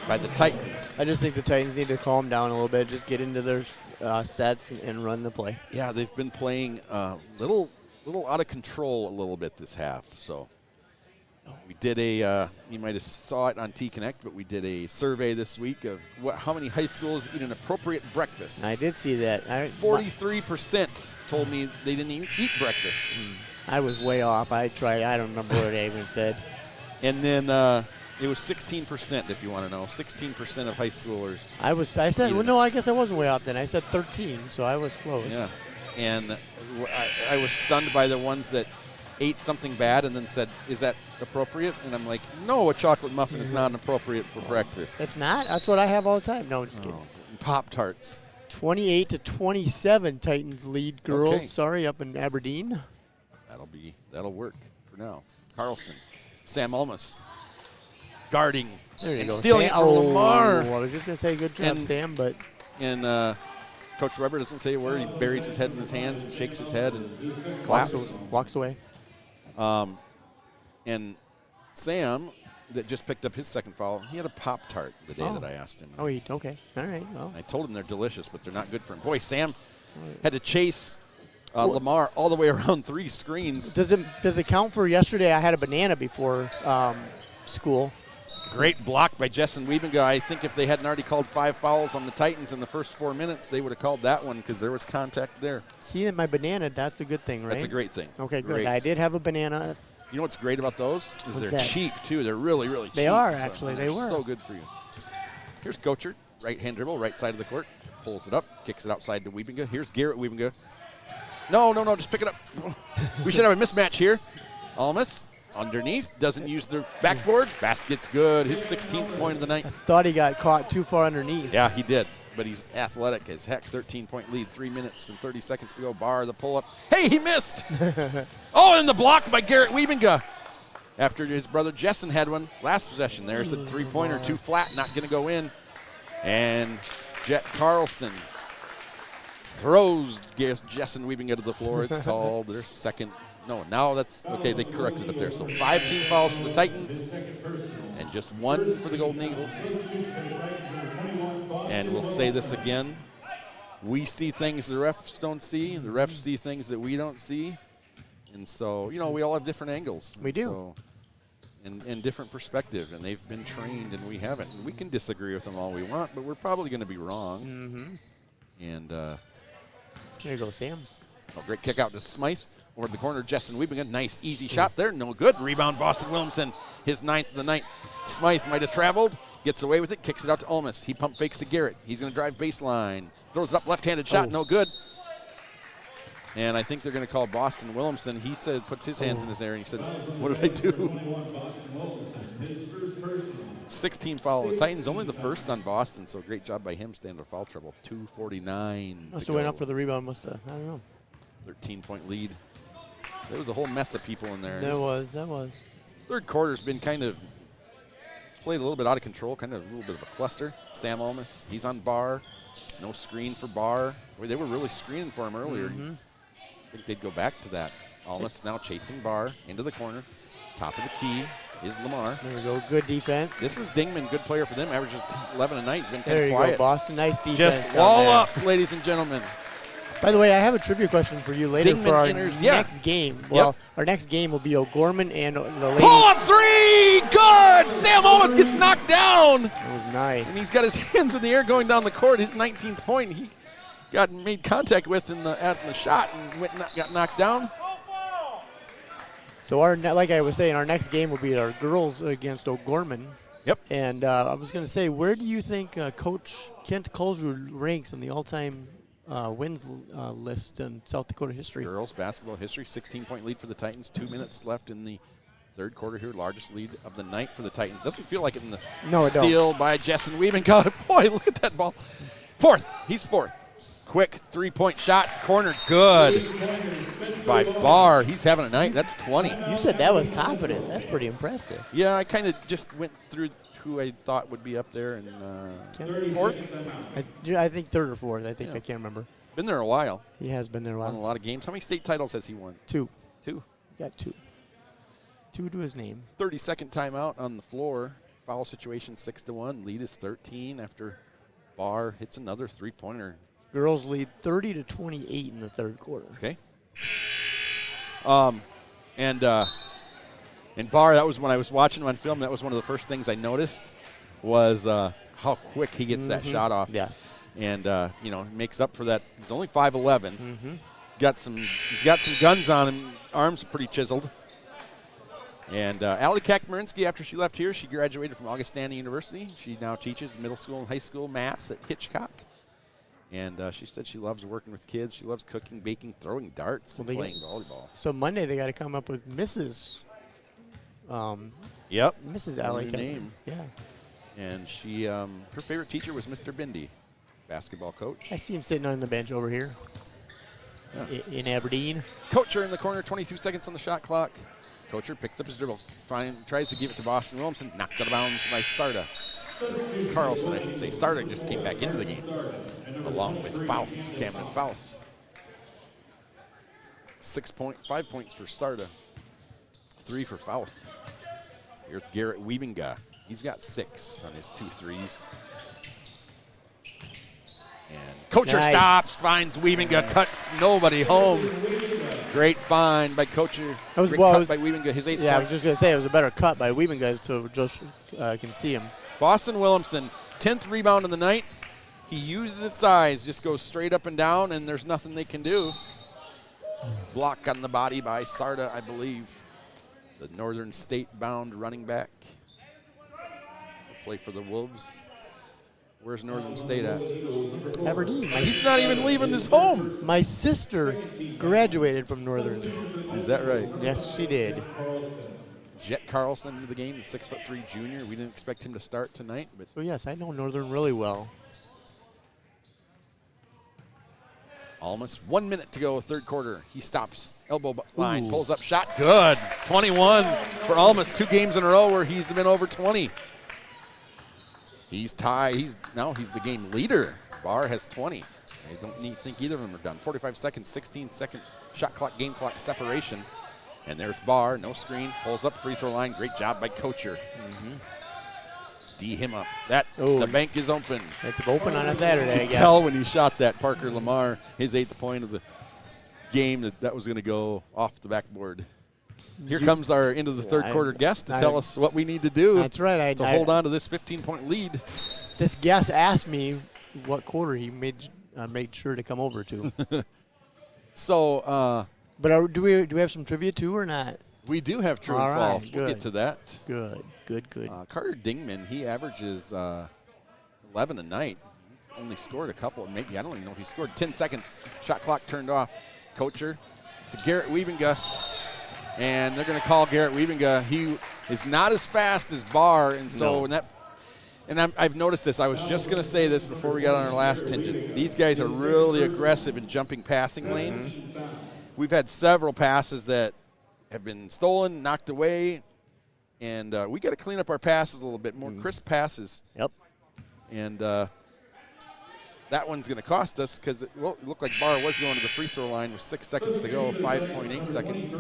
by the Titans. I just think the Titans need to calm down a little bit, just get into their sets and run the play. Yeah, they've been playing little out of control a little bit this half. So we did you might have saw it on T-Connect, but we did a survey this week of how many high schools eat an appropriate breakfast. I did see that. 43% told me they didn't even eat breakfast. I was way off. I don't remember what I even said. And then it was 16%, if you want to know. 16% of high schoolers. I said, well, no, I guess I wasn't way off then. I said 13, so I was close. Yeah. And I was stunned by the ones that ate something bad and then said, is that appropriate? And I'm like, no, a chocolate muffin is not appropriate for breakfast. That's not? That's what I have all the time. No, just kidding. Pop-Tarts. 28-27, Titans lead girls. Okay. Sorry, up in Aberdeen. That'll work for now. Carlson, Sam Almas, guarding and stealing it from Lamar. I was just gonna say good job, Sam, but Coach Weber doesn't say a word. He buries his head in his hands and shakes his head and claps. Walks away. And Sam, that just picked up his second foul, he had a Pop-Tart the day that I asked him. Oh, okay. All right. Well, I told him they're delicious, but they're not good for him. Boy, Sam had to chase Lamar all the way around 3 screens. Does it count for yesterday? I had a banana before school. Great block by Jessen Wiebinga. I think if they hadn't already called 5 fouls on the Titans in the first 4 minutes, they would have called that one because there was contact there. See, my banana, that's a good thing, right? That's a great thing. Okay, good. Great. I did have a banana. You know what's great about those? Is they're cheap, too. They're really, really cheap. They are, actually. They were. So good for you. Here's Kocher, right-hand dribble, right side of the court. Pulls it up, kicks it outside to Wiebinga. Here's Garrett Wiebinga. No, just pick it up. We should have a mismatch here. Almas underneath, doesn't use the backboard. Basket's good. His 16th point of the night. I thought he got caught too far underneath. Yeah, he did. But he's athletic as heck. 13-point lead, 3 minutes and 30 seconds to go. Barr, the pull-up. Hey, he missed. And the block by Garrett Wiebinga. After his brother Jessen had one last possession. There's a 3-pointer, 2 flat, not going to go in. And Jet Carlson throws Jessen Wiebinga to the floor. It's called their second. No, now that's okay. They corrected it there. So 5 team fouls for the Titans and just 1 for the Golden Eagles. And we'll say this again. We see things the refs don't see. The refs see things that we don't see. And so, we all have different angles. We do. So, and different perspective. And they've been trained and we haven't. And we can disagree with them all we want, but we're probably going to be wrong. Mm-hmm. And there you go, Sam. Great kick out to Smythe. Over the corner, Jessen Wiebinga. Nice, easy shot there. No good. Rebound, Boston Williamson. His 9th of the night. Smythe might have traveled. Gets away with it. Kicks it out to Almas. He pump fakes to Garrett. He's going to drive baseline. Throws it up. Left-handed shot. No good. And I think they're going to call Boston Williamson. He said, puts his hands in his air, and he said, what did I do? 16 foul. The Titans only the first on Boston, so great job by him staying out of foul trouble. 2:49. Must have went up for the rebound. I don't know. 13-point lead. There was a whole mess of people in there. That was. Third quarter's been kind of played a little bit out of control, kind of a little bit of a cluster. Sam Almas, he's on Barr. No screen for Barr. Boy, they were really screening for him earlier. I think they'd go back to that. Almas now chasing Barr into the corner. Top of the key is Lamar. There we go. Good defense. This is Dingman, good player for them. Averages 11 a night. He's been kind there of you quiet. Go, Boston. Nice defense. Just wall up, ladies and gentlemen. By the way, I have a trivia question for you later Dingman for our enters, next game. Well, our next game will be O'Gorman and the ladies. Pull up 3! Good! Sam almost gets knocked down. That was nice. And he's got his hands in the air going down the court. His 19th point he got made contact with at the shot and got knocked down. So like I was saying, our next game will be our girls against O'Gorman. Yep. And I was going to say, where do you think Coach Kent Colesrud ranks on the all-time wins list in South Dakota history? Girls basketball history, 16-point lead for the Titans. 2 minutes left in the third quarter here. Largest lead of the night for the Titans. Doesn't feel like it in the steal by Jessen Wiebinga. Boy, look at that ball. Fourth. He's fourth. Quick three-point shot. Corner. Good. by Barr. He's having a night. That's 20. You said that with confidence. That's pretty impressive. Yeah, I kind of just went through who I thought would be up there. And fourth? I think third or fourth. I can't remember. Been there a while. He has been there a Won a while. lot of games. How many state titles has he won? 2. 2. Got 2. 2 to his name. 32nd timeout on the floor. Foul situation 6-1. Lead is 13 after Barr hits another three-pointer. Girls lead 30-28 in the third quarter. Okay. And Barr, that was when I was watching him on film, that was one of the first things I noticed was how quick he gets that shot off. Yes. And, makes up for that. He's only 5'11". He's got some guns on him. Arms are pretty chiseled. And Allie Kakmarinsky, after she left here, she graduated from Augustana University. She now teaches middle school and high school maths at Hitchcock. And she said she loves working with kids. She loves cooking, baking, throwing darts, and playing volleyball. So Monday they got to come up with Mrs. Yep. Mrs. Allie. Her name. Yeah. And she, her favorite teacher was Mr. Bindi, basketball coach. I see him sitting on the bench over here in Aberdeen. Kocher in the corner, 22 seconds on the shot clock. Kocher picks up his dribble, tries to give it to Boston Williamson, knocked out of bounds by Sarda. Carlson, I should say. Sarda just came back into the game, along with Fouth, Cameron Fouth. 5 points for Sarda, 3 for Fouth. Here's Garrett Wiebinga. He's got 6 on his 2 threes. And Kocher stops, finds Wiebinga, cuts nobody home. Great find by Kocher. That was Great cut by Wiebinga, his 8th point. I was just going to say it was a better cut by Wiebinga so Josh can see him. Boston Williamson, 10th rebound of the night. He uses his size, just goes straight up and down, and there's nothing they can do. Block on the body by Sarda, I believe. The Northern State-bound running back. He'll play for the Wolves. Where's Northern State at? Aberdeen. He's not even leaving his home. My sister graduated from Northern. Is that right? Yes, she did. Jet Carlson into the game, the 6'3" junior. We didn't expect him to start tonight, but So yes, I know Northern really well. almost 1 minute to go, third quarter. He stops, elbow line, pulls up, shot, good. 21 for Almas, 2 games in a row where he's been over 20. He's tied. He's the game leader. Barr has 20. I don't think either of them are done. 45 seconds, 16-second shot clock, game clock separation. And there's Barr, no screen, pulls up free throw line. Great job by Kocher. D him up. The bank is open. It's open on a Saturday, I guess. Tell when he shot that, Parker Lamar, his 8th point of the game, that was going to go off the backboard. Here comes our into the third quarter guest to tell us what we need to do. That's right. To hold on to this 15-point lead. This guest asked me what quarter he made sure to come over to. So, but do we have some trivia too or not? We do have true and false. We'll get to that. Good. Carter Dingman, he averages 11 a night. He's only scored a couple. Maybe I don't even know if he scored. 10 seconds. Shot clock turned off. Kocher to Garrett Wiebinga. And they're going to call Garrett Wiebinga. He is not as fast as Barr, and so I've noticed this. I was just going to say this before we got on our last tangent. These guys are really aggressive in jumping passing lanes. We've had several passes that have been stolen, knocked away, and we got to clean up our passes a little bit, more crisp passes. Yep. And that one's going to cost us because it looked like Barr was going to the free throw line with 6 seconds to go, 5.8 seconds.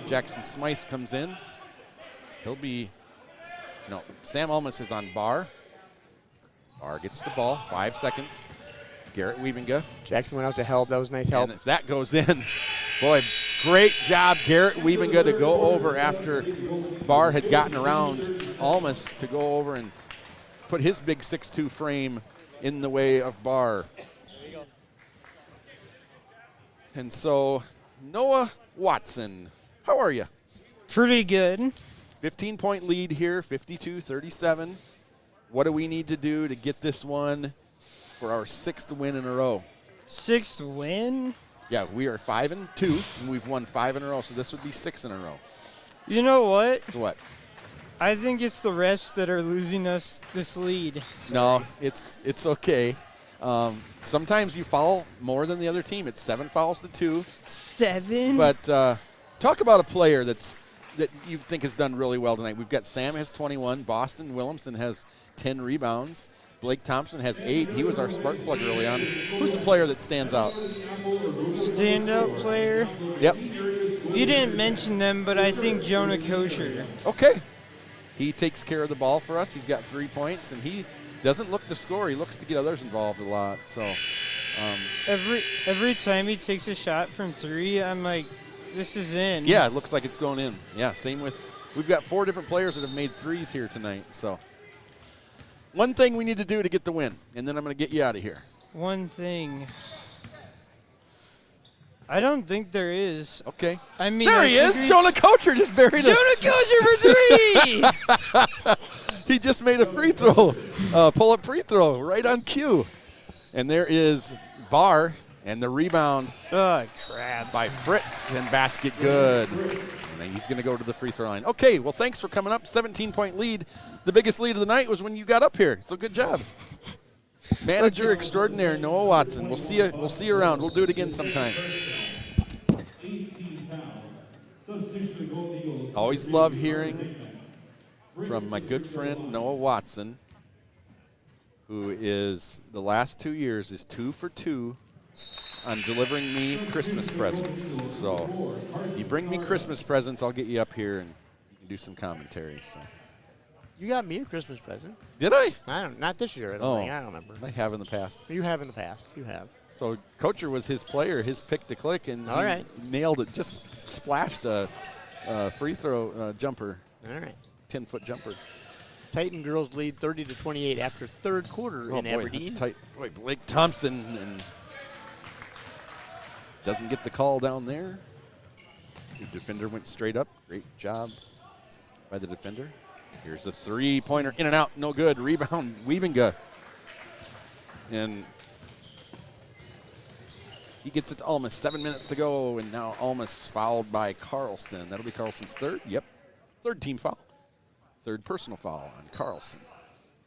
Jackson Smythe comes in. Sam Almas is on Barr. Barr gets the ball, 5 seconds. Garrett Wiebinga. Jackson went out to help. That was nice help. And if that goes in, boy, great job, Garrett Wiebinga, to go over after Barr had gotten around Almas to go over and put his big 6'2" frame in the way of Barr. And so, Noah Watson, how are you? Pretty good. 15-point lead here, 52-37. What do we need to do to get this one for our 6th win in a row? 6th win? Yeah, we are 5-2, and we've won 5 in a row, so this would be 6 in a row. You know what? What? I think it's the refs that are losing us this lead. No, it's okay. Sometimes you foul more than the other team. It's 7 fouls to 2. 7? But talk about a player that you think has done really well tonight. We've got Sam has 21. Boston Williamson has 10 rebounds. Blake Thompson has 8. He was our spark plug early on. Who's the player that stands out? Standout player? Yep. You didn't mention them, but I think Jonah Kosher. Okay. He takes care of the ball for us. He's got 3 points, and he doesn't look to score. He looks to get others involved a lot. So Every time he takes a shot from 3, I'm like, this is in. yeah, it looks like it's going in. Yeah, same with we've got 4 different players that have made 3s here tonight. So one thing we need to do to get the win, and then I'm going to get you out of here. One thing. I don't think there is. Okay. I mean, there he is. Jonah Kocher just buried Jonah Kosher for 3! He just made a free throw, pull-up free throw right on cue. And there is Barr, and the rebound Oh, crap. by Fritz, and basket good. And then he's going to go to the free throw line. Okay, well, thanks for coming up. 17-point lead. The biggest lead of the night was when you got up here, so good job. Manager extraordinaire Noah Watson. We'll see you. We'll see you around. We'll do it again sometime. Always love hearing from my good friend Noah Watson, who is the last 2 years is 2 for 2 on delivering me Christmas presents. So you bring me Christmas presents, I'll get you up here and you can do some commentary. So. You got me a Christmas present. Did I? Not this year. I don't think. I don't remember. I have in the past. You have in the past. You have. So Kocher was his player, his pick to click, and All right. nailed it. Just splashed a free throw jumper, All right. 10-foot jumper. Titan girls lead 30-28 after third quarter in Aberdeen. That's tight. Boy, Blake Thompson and doesn't get the call down there. The defender went straight up. Great job by the defender. Here's a three-pointer, in and out, no good. Rebound, Wiebinga. And he gets it to Almas. 7 minutes to go, and now Almas fouled by Carlson. That'll be Carlson's third. Yep, third team foul. Third personal foul on Carlson.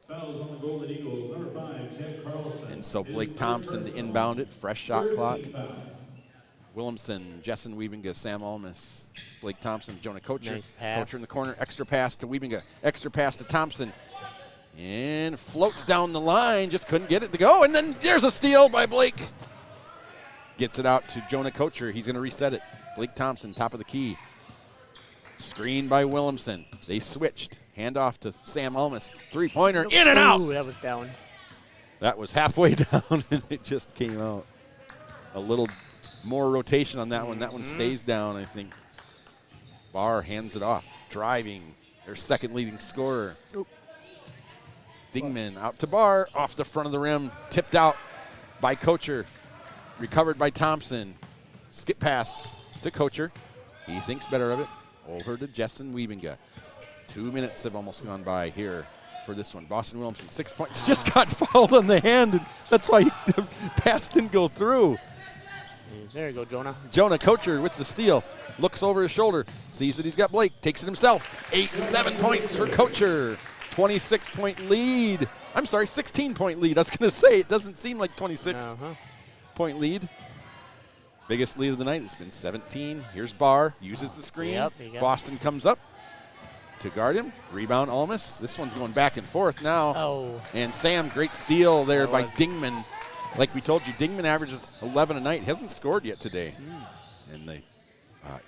Fouls on the Golden Eagles, number 5, Ted Carlson. And so Blake Thompson to inbound it. Fresh shot clock. Williamson, Jessen Wiebinga, Sam Almas, Blake Thompson, Jonah Kocher. Nice pass. Kocher in the corner, extra pass to Wiebinga, extra pass to Thompson. And floats down the line, just couldn't get it to go. And then there's a steal by Blake. Gets it out to Jonah Kocher. He's going to reset it. Blake Thompson, top of the key. Screen by Williamson. They switched. Hand off to Sam Almas. Three-pointer, in and out. Ooh, that was down. That was halfway down, and it just came out. A little more rotation on that one. That one stays down, I think. Barr hands it off. Driving. Their second leading scorer. Oop. Dingman out to Barr. Off the front of the rim. Tipped out by Kocher. Recovered by Thompson. Skip pass to Kocher. He thinks better of it. Over to Jessen Wiebinga. 2 minutes have almost gone by here for this one. Boston Williamson, 6 points. Just got fouled on the hand, and that's why the pass didn't go through. There you go, Jonah. Jonah Kocher with the steal. Looks over his shoulder. Sees that he's got Blake. Takes it himself. 7 points for Kocher. 26-point lead. I'm sorry, 16-point lead. I was going to say, it doesn't seem like 26-point lead. Biggest lead of the night. It's been 17. Here's Barr. Uses the screen. Yep, Boston comes up to guard him. Rebound, Almas. This one's going back and forth now. Oh. And Sam, great steal there by Dingman. Like we told you, Dingman averages 11 a night. He hasn't scored yet today. And the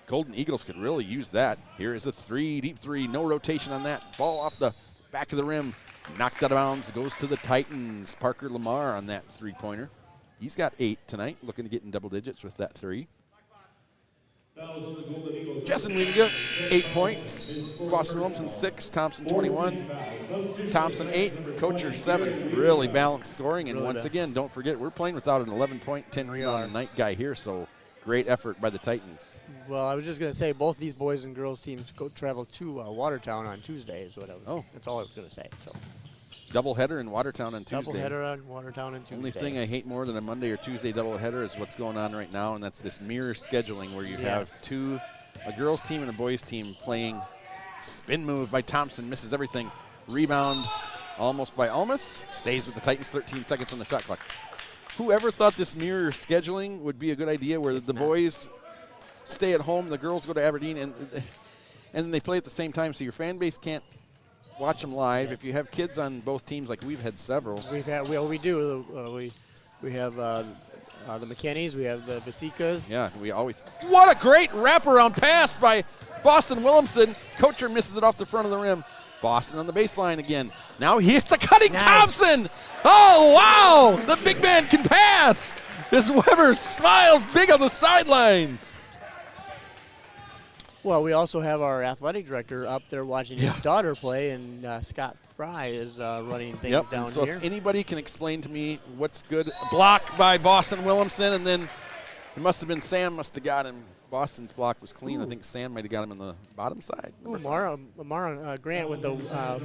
Golden Eagles could really use that. Here is a three, deep three. No rotation on that. Ball off the back of the rim. Knocked out of bounds. Goes to the Titans. Parker Lamar on that three-pointer. He's got 8 tonight. Looking to get in double digits with that 3. Jessen Wiebinga, 8 points. Boston Williamson, 6. Thompson, 21. Thompson, 8. Kocher, 7. Really balanced scoring. And once again, don't forget, we're playing without an 11-point, 10-rebound night guy here. So great effort by the Titans. Well, I was just going to say, both these boys and girls teams travel to Watertown on Tuesday is what I was. That's all I was going to say. So. Doubleheader in Watertown on Tuesday. Doubleheader on Watertown on Tuesday. Only thing I hate more than a Monday or Tuesday doubleheader is what's going on right now, and that's this mirror scheduling where you have a girls team and a boys team playing. Spin move by Thompson, misses everything. Rebound almost by Almas. Stays with the Titans, 13 seconds on the shot clock. Whoever thought this mirror scheduling would be a good idea where the boys stay at home, the girls go to Aberdeen, and then they play at the same time so your fan base can't watch them live. If you have kids on both teams, like we've had several. We do. We have the McKennies, we have the Vasikas. Yeah, we always. What a great wraparound pass by Boston Williamson. Coacher misses it off the front of the rim. Boston on the baseline again. Now he hits a cutting Thompson. Oh, wow. The big man can pass. As Weber smiles big on the sidelines. Well, we also have our athletic director up there watching his daughter play, and Scott Fry is running things down so here. If anybody can explain to me what's good, block by Boston Williamson, and then it must have been Sam must have got him. Boston's block was clean. I think Sam might have got him on the bottom side. Mara Grant with the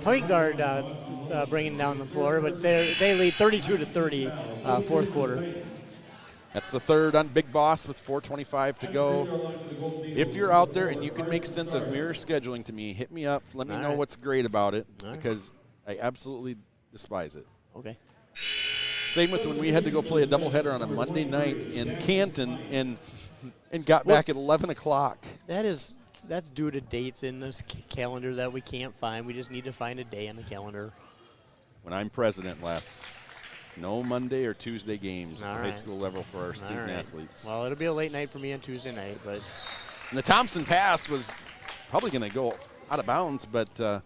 point guard bringing down the floor, but they lead 32-30 fourth quarter. That's the third on Big Boss with 4:25 to go. If you're out there and you can make sense of mirror scheduling to me, hit me up. Let me know what's great about it because I absolutely despise it. Okay. Same with when we had to go play a doubleheader on a Monday night in Canton and got back at 11 o'clock. That's due to dates in this calendar that we can't find. We just need to find a day in the calendar. When I'm president, Les, no Monday or Tuesday games at the high school level for our student athletes. Well, it'll be a late night for me on Tuesday night, but. And the Thompson pass was probably going to go out of bounds, but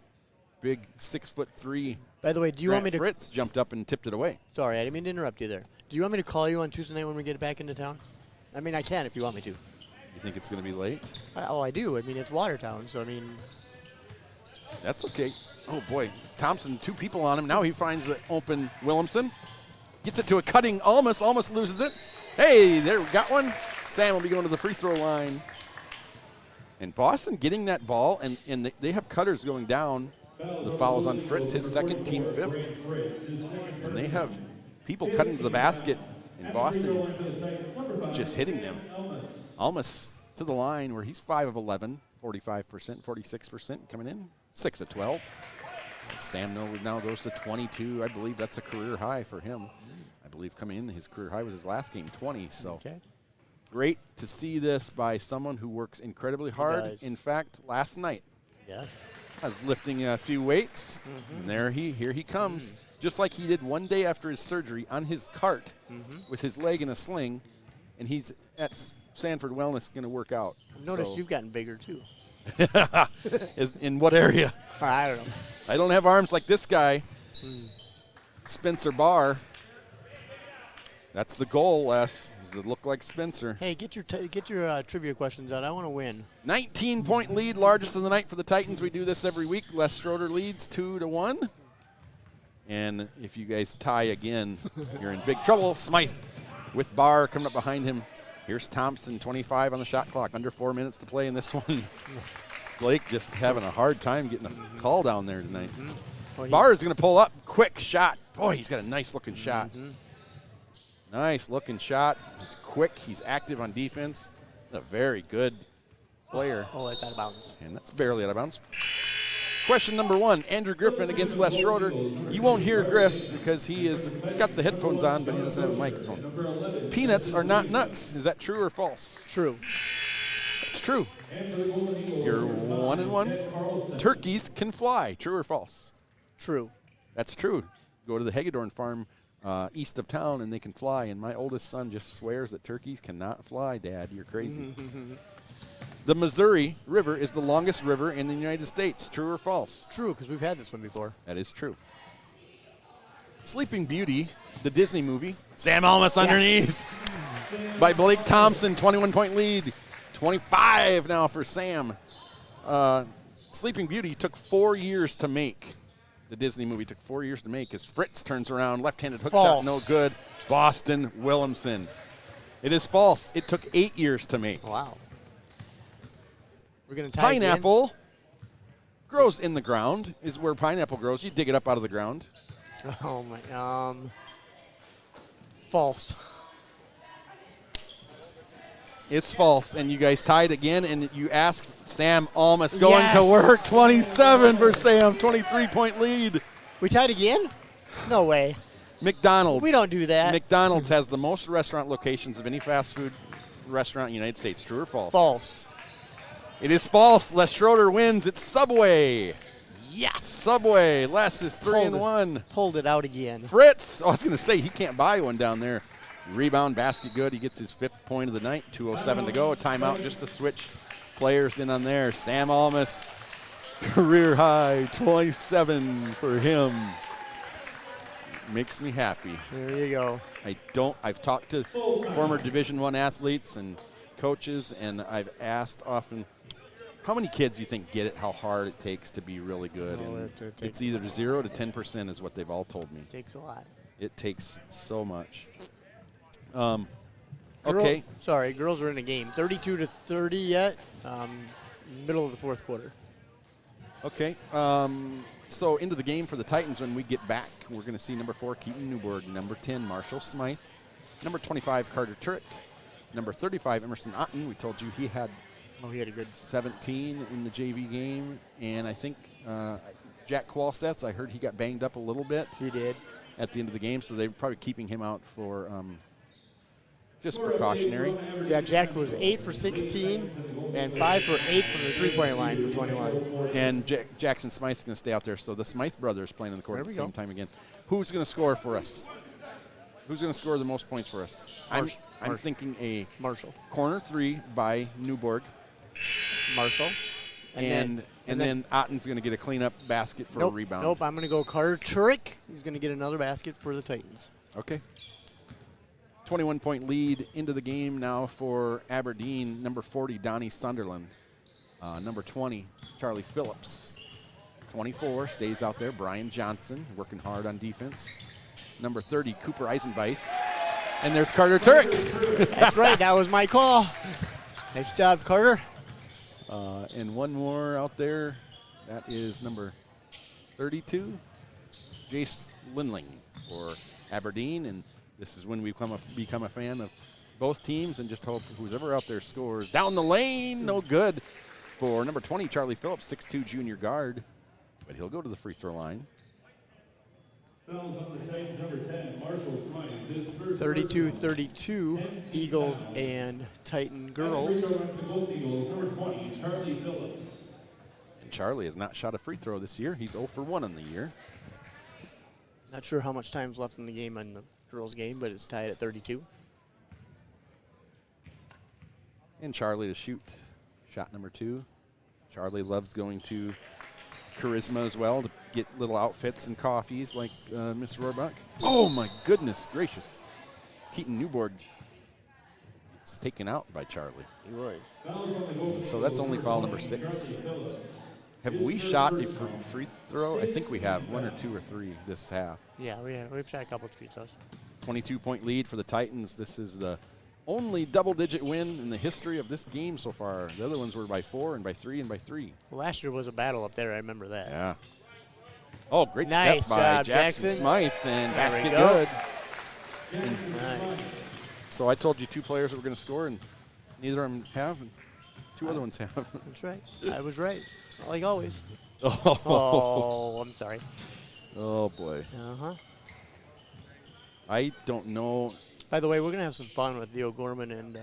big 6'3". By the way, do you want me to? Fritz jumped up and tipped it away. Sorry, I didn't mean to interrupt you there. Do you want me to call you on Tuesday night when we get back into town? I mean, I can if you want me to. You think it's going to be late? I do. I mean, it's Watertown, so I mean. That's okay. Oh, boy. Thompson, 2 people on him. Now he finds the open Williamson. Gets it to a cutting Almas. Almas loses it. Hey, there, we got one. Sam will be going to the free throw line. And Boston getting that ball, and they have cutters going down. The foul is on Fritz, his second, team 5th. And they have people cutting to the basket, and Boston's just hitting them. Almas to the line where he's 5 of 11, 45%, 46% coming in, 6 of 12. Sam now goes to 22. I believe that's a career high for him. I believe coming in, his career high was his last game, 20. So great to see this by someone who works incredibly hard. In fact, last night, I was lifting a few weights, and here he comes, just like he did one day after his surgery on his cart with his leg in a sling, and he's at Sanford Wellness going to work out. I've noticed you've gotten bigger too. In what area? I don't know. I don't have arms like this guy, Spencer Barr. That's the goal, Les, is to look like Spencer. Hey, get your trivia questions out. I want to win. 19-point lead, largest of the night for the Titans. We do this every week. Les Schroeder leads 2-1. And if you guys tie again, you're in big trouble. Smythe with Barr coming up behind him. Here's Thompson, 25 on the shot clock. Under 4 minutes to play in this one. Blake just having a hard time getting a call down there tonight. Barr is going to pull up. Quick shot. Boy, he's got a nice-looking shot. Nice-looking shot. He's quick. He's active on defense. A very good player. Oh, it's out of bounds. And that's barely out of bounds. Question number 1, Andrew Griffin against Les Schroeder. You won't hear Griff because he has got the headphones on, but he doesn't have a microphone. Peanuts are not nuts. Is that true or false? True. It's true. You're 1-1. Turkeys can fly. True or false? True. That's true. Go to the Hagedorn farm east of town, and they can fly. And my oldest son just swears that turkeys cannot fly, Dad. You're crazy. The Missouri River is the longest river in the United States. True or false? True, because we've had this one before. That is true. Sleeping Beauty, the Disney movie. Sam Almas underneath by Blake Thompson, 21-point lead. 25 now for Sam. Sleeping Beauty took 4 years to make. The Disney movie took 4 years to make as Fritz turns around, left-handed hook shot, no good. Boston Williamson. It is false. It took 8 years to make. Wow. We're going to tie Pineapple grows in the ground, is where pineapple grows. You dig it up out of the ground. Oh, my. False. It's false, and you guys tied again, and you asked Sam Almas going to work. 27 for Sam, 23-point lead. We tied again? No way. McDonald's. We don't do that. McDonald's has the most restaurant locations of any fast food restaurant in the United States. True or false? False. It is false. Les Schroeder wins. It's Subway. Yes. Subway. Les is 3-1. Pulled it out again. Fritz. Oh, I was going to say, he can't buy one down there. Rebound, basket good. He gets his 5th point of the night. 2:07 to go. A timeout just to switch players in on there. Sam Almas, career high, 27 for him. Makes me happy. There you go. I've talked to former Division I athletes and coaches, and I've asked often, how many kids do you think get it, how hard it takes to be really good? Oh, And it takes it's either 0 to 10% is what they've all told me. It takes a lot. It takes so much. Okay. Girls are in the game. 32-30 yet. Middle of the fourth quarter. Okay. So into the game for the Titans when we get back, we're going to see number 4, Keaton Newborg, number 10, Marshall Smythe, number 25, Carter Turek, number 35, Emerson Otten. We told you he had a good 17 in the JV game, and I think Jack Qualseth, I heard he got banged up a little bit. He did. At the end of the game, so they're probably keeping him out for just precautionary. Yeah, Jack was 8 for 16 and 5 for 8 from the three-point line for 21. And Jackson Smythe's going to stay out there, so the Smythe brothers playing on the court at the same time again. Who's going to score for us? Who's going to score the most points for us? I'm thinking a Marshall corner 3 by Newborg. Marshall. And then Otten's going to get a cleanup basket for a rebound. Nope, I'm going to go Carter Turek. He's going to get another basket for the Titans. Okay. 21-point lead into the game now for Aberdeen. Number 40, Donnie Sunderland. Number 20, Charlie Phillips. 24, stays out there. Brian Johnson, working hard on defense. Number 30, Cooper Eisenbeiss. And there's Carter Turek. That's right, that was my call. Nice job, Carter. And one more out there. That is number 32, Jace Lindling for Aberdeen. And this is when we become a fan of both teams and just hope who's ever out there scores. Down the lane, no good for number 20, Charlie Phillips, 6'2", junior guard. But he'll go to the free throw line. Fouls on the Titans, number 10, Marshall Smythe. 32-32, Eagles and Titan girls. Number 20, Charlie Phillips. And Charlie has not shot a free throw this year. He's 0 for 1 on the year. Not sure how much time's left in the game on the girls' game, but it's tied at 32. And Charlie to shoot. Shot number 2. Charlie loves going to Charisma as well to get little outfits and coffees like Miss Rohrbach. Oh, my goodness gracious. Keaton Newborg is taken out by Charlie. He was. So that's only foul number 6. Have we shot a free throw? I think we have 1 or 2 or 3 this half. Yeah, we've shot a couple of free throws. 22-point lead for the Titans. This is the only double-digit win in the history of this game so far. The other ones were by 4 and by 3 and by 3. Well, last year was a battle up there. I remember that. Yeah. Oh, great nice step by job, Jackson Smythe, and there basket go. good. Nice. So I told you 2 players that were going to score, and neither of them have, and 2 other ones have. That's right. I was right, like always. Oh. Oh, I'm sorry. Oh, boy. Uh-huh. I don't know. By the way, we're going to have some fun with the O'Gorman and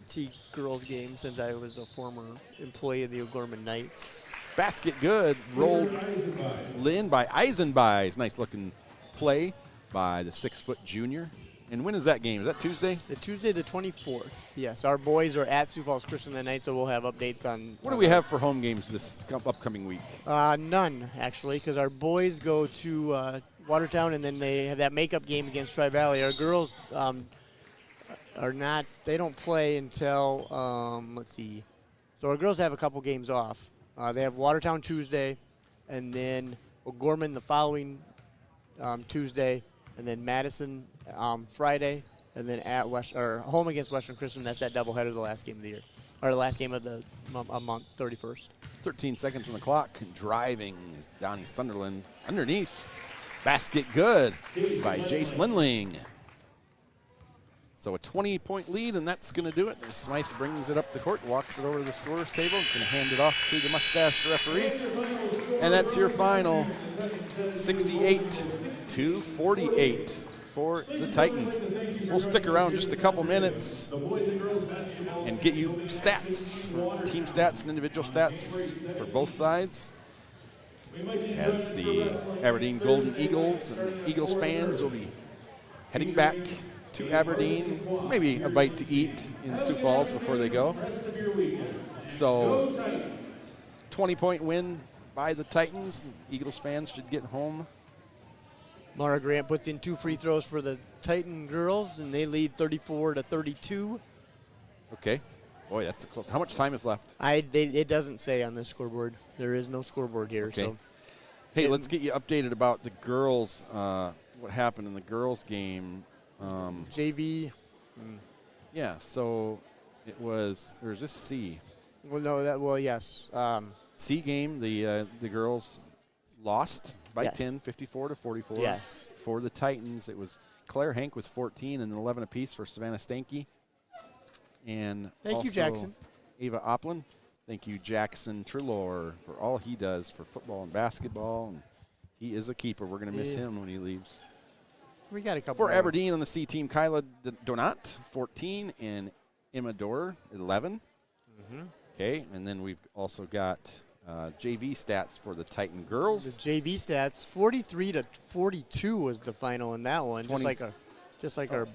T girls game since I was a former employee of the O'Gorman Knights. Basket good. Rolled in by Eisenbeiss. Nice looking play by the 6-foot junior. And when is that game? Is that Tuesday? Tuesday the 24th. Yes, our boys are at Sioux Falls Christian that night, so we'll have updates on. What do we have for home games this upcoming week? None, actually, because our boys go to Watertown, and then they have that makeup game against Tri-Valley. Our girls are not. They don't play until let's see. So our girls have a couple games off. They have Watertown Tuesday, and then O'Gorman the following Tuesday, and then Madison Friday, and then at home against Western Christian. That's that doubleheader, the last game of the year, or the last game of the month, 31st. 13 seconds on the clock. Driving is Donnie Sunderland underneath. Basket good by Jace Lindling. So a 20-point lead, and that's going to do it. Smythe brings it up the court, walks it over to the scorer's table. He's going to hand it off to the mustache referee. And that's your final, 68 42-48 for the Titans. We'll stick around just a couple minutes and get you stats, team stats and individual stats for both sides. As the Aberdeen Golden Eagles and the Eagles fans will be heading back to Aberdeen, maybe a bite to eat in Sioux Falls before they go. So 20-point win by the Titans. Eagles fans should get home. Mara Grant puts in 2 free throws for the Titan girls, and they lead 34-32. Okay. Boy, that's a close. How much time is left? It doesn't say on the scoreboard. There is no scoreboard here. Okay. So. Hey, let's get you updated about the girls, what happened in the girls' game. JV. Yeah, so it was, or is this C? Well, no, yes. C game, the girls lost by Yes. 10, 54-44. Yes. For the Titans, it was Claire Hank with 14 and 11 apiece for Savannah Stanky. And Thank you, also Jackson. Ava Oplin. Thank you, Jackson Trelaw, for all he does for football and basketball. And he is a keeper. We're going to miss him when he leaves. We got a couple For more. Aberdeen on the C team, Kyla Donat, 14, and Emma Dorr, 11. Okay, and then we've also got JV stats for the Titan girls. The JV stats, 43-42 was the final in that one. Just like our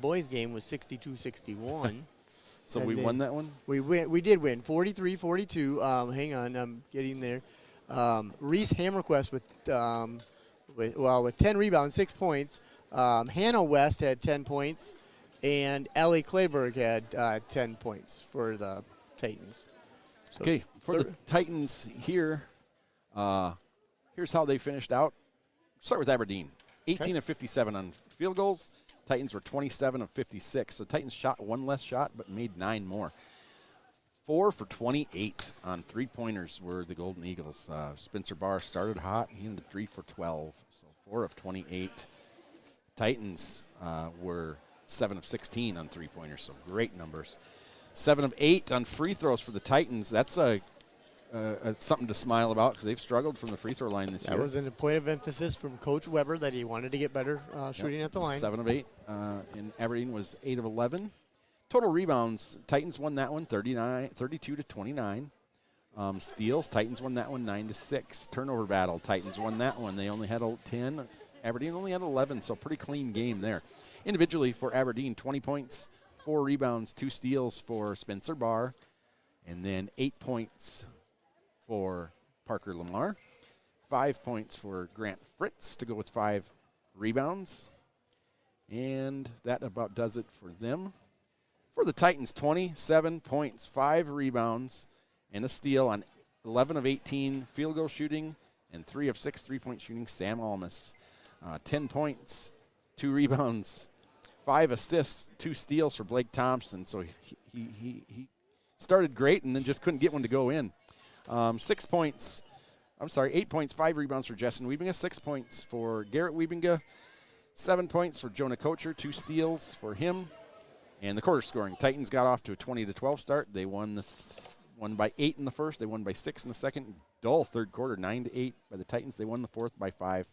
boys game was 62-61. So and we won that one? We did win, 43-42. Hang on, I'm getting there. Reese Hammerquest with 10 rebounds, 6 points. Hannah West had 10 points, and Ellie Clayberg had 10 points for the Titans. So Okay, for the Titans here, here's how they finished out. Start with Aberdeen. 18 of 57 on field goals. Titans were 27 of 56. So Titans shot one less shot but made 9 more. 4 for 28 on three-pointers were the Golden Eagles. Spencer Barr started hot. He ended 3 for 12. So 4 of 28. Titans were 7 of 16 on three-pointers. So great numbers. 7 of 8 on free throws for the Titans. That's something to smile about because they've struggled from the free throw line this year. That was a point of emphasis from Coach Weber that he wanted to get better shooting at the line. 7 of 8. And Aberdeen was 8 of 11. Total rebounds, Titans won that one 32-29. Steals, Titans won that one 9-6. Turnover battle, Titans won that one. They only had 10. Aberdeen only had 11, so pretty clean game there. Individually for Aberdeen, 20 points, 4 rebounds, 2 steals for Spencer Barr, and then 8 points for Parker Lamar. 5 points for Grant Fritz to go with 5 rebounds. And that about does it for them. For the Titans, 27 points, 5 rebounds, and a steal on 11 of 18 field goal shooting and 3 of 6 three-point shooting. Sam Almas, 10 points, 2 rebounds, 5 assists, 2 steals for Blake Thompson. So he started great and then just couldn't get one to go in. 8 points, 5 rebounds for Justin Wiebinga, 6 points for Garrett Wiebinga, 7 points for Jonah Kocher, 2 steals for him. And the quarter scoring, Titans got off to a 20-12 start. They won by 8 in the first. They won by 6 in the second. Dull third quarter, 9-8 by the Titans. They won the fourth by 5,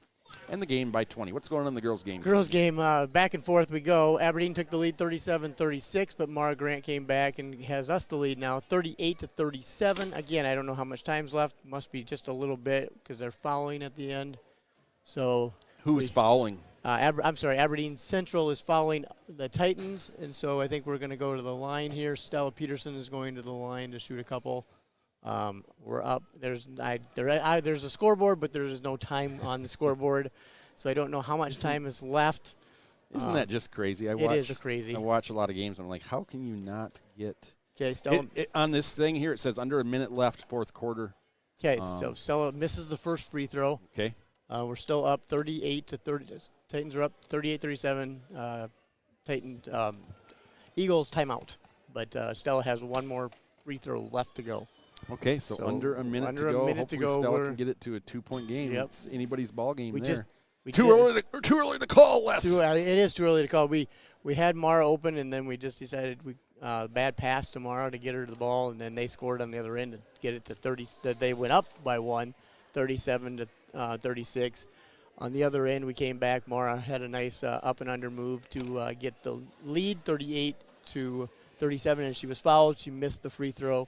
and the game by 20. What's going on in the girls' game? Girls' game, back and forth we go. Aberdeen took the lead 37-36, but Mara Grant came back and has us the lead now 38-37. Again, I don't know how much time's left. Must be just a little bit because they're fouling at the end. So who is fouling? Aberdeen Central is following the Titans, and so I think we're going to go to the line here. Stella Peterson is going to the line to shoot a couple. We're up. There's a scoreboard, but there is no time on the scoreboard, so I don't know how much time is left. Isn't that just crazy? It is crazy. I watch a lot of games. I'm like, how can you not get? Okay, Stella. On this thing here, it says under a minute left, fourth quarter. Okay, so Stella misses the first free throw. Okay. We're still up 38-30. Titans are up 38-37. Eagles timeout, but Stella has one more free throw left to go. Okay, so under a minute to go. Hopefully Stella can get it to a 2-point game. Yep. It's anybody's ball game there. Too early to call, Les. It is too early to call. We had Mara open, and then we just decided bad pass to Mara to get her to the ball, and then they scored on the other end to get it to 30. That they went up by 1, 37-36. On the other end, we came back. Mara had a nice up and under move to get the lead, 38-37, and she was fouled. She missed the free throw,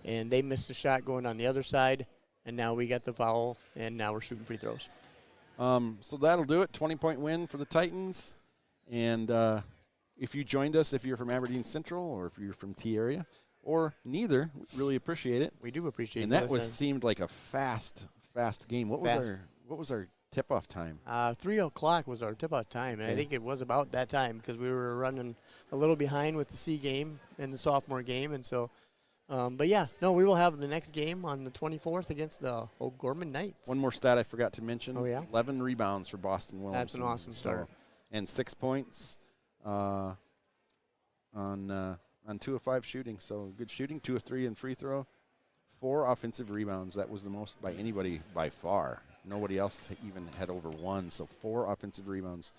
and they missed the shot going on the other side. And now we got the foul, and now we're shooting free throws. So that'll do it. 20-point win for the Titans. And if you joined us, if you're from Aberdeen Central or if you're from T area, or neither, we really appreciate it. We do appreciate it. And that seemed like a fast game. What was our tip-off time? 3 o'clock was our tip-off time, and I think it was about that time because we were running a little behind with the C game and the sophomore game, and so. But yeah, no, we will have the next game on the 24th against the O'Gorman Knights. One more stat I forgot to mention. Oh, yeah? 11 rebounds for Boston Williams. That's an awesome start. And 6 points on 2 of 5 shooting. So good shooting, 2 of 3 in free throw. 4 offensive rebounds. That was the most by anybody by far. Nobody else even had over 1. So 4 offensive rebounds.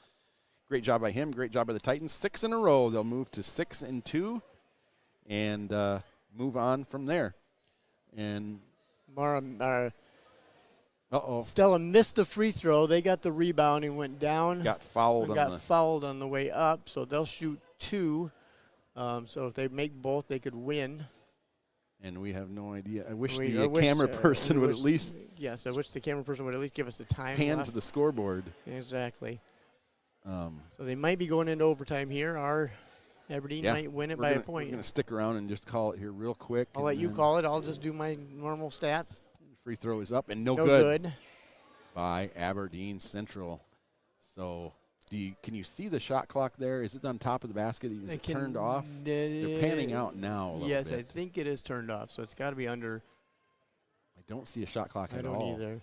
Great job by him. Great job by the Titans. 6 in a row. They'll move to 6-2 and move on from there. And Stella missed the free throw. They got the rebound and went down. Got fouled on the way up, so they'll shoot 2. So if they make both, they could win. And we have no idea. I wish the camera person would at least. Yes, I wish the camera person would at least give us the time. Pan left. to the scoreboard. Exactly. So they might be going into overtime here. Our Aberdeen might win it by a point. We're going to stick around and just call it here real quick. I'll let you call it. I'll just do my normal stats. Free throw is up and no good by Aberdeen Central. So can you see the shot clock there? Is it on top of the basket? Is it turned off? They're panning out now a little bit. Yes, I think it is turned off, so it's got to be under. I don't see a shot clock at all. I don't either.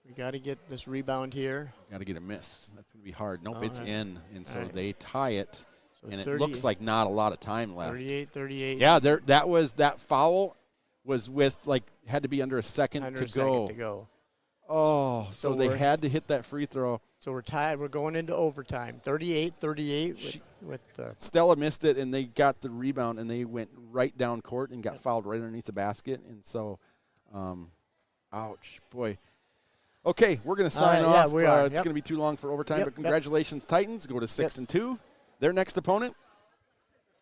We got to get this rebound here. Got to get a miss. That's going to be hard. Nope, it's in, and so they tie it. So and it looks like not a lot of time left. 38. Yeah, that foul was had to be under a second to go. Oh, so they had to hit that free throw. So we're tied. We're going into overtime. 38 with the Stella missed it, and they got the rebound, and they went right down court and got fouled right underneath the basket. And so, ouch, boy. Okay, we're going to sign off. Yeah, we are. It's going to be too long for overtime, but congratulations, Titans. Go to 6-2. Their next opponent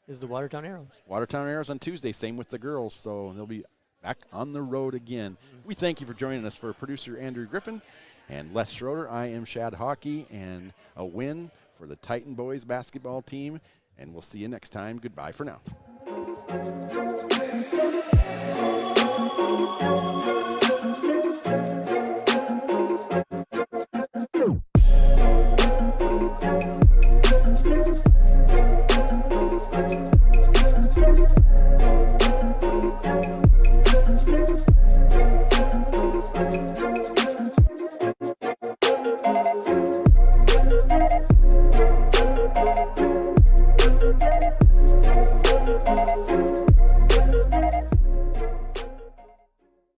is the Watertown Arrows. Watertown Arrows on Tuesday. Same with the girls, so they'll be back on the road again. We thank you for joining us. For producer Andrew Griffin and Les Schroeder, I am Shad Hockey, and a win for the Titan boys basketball team. And we'll see you next time. Goodbye for now.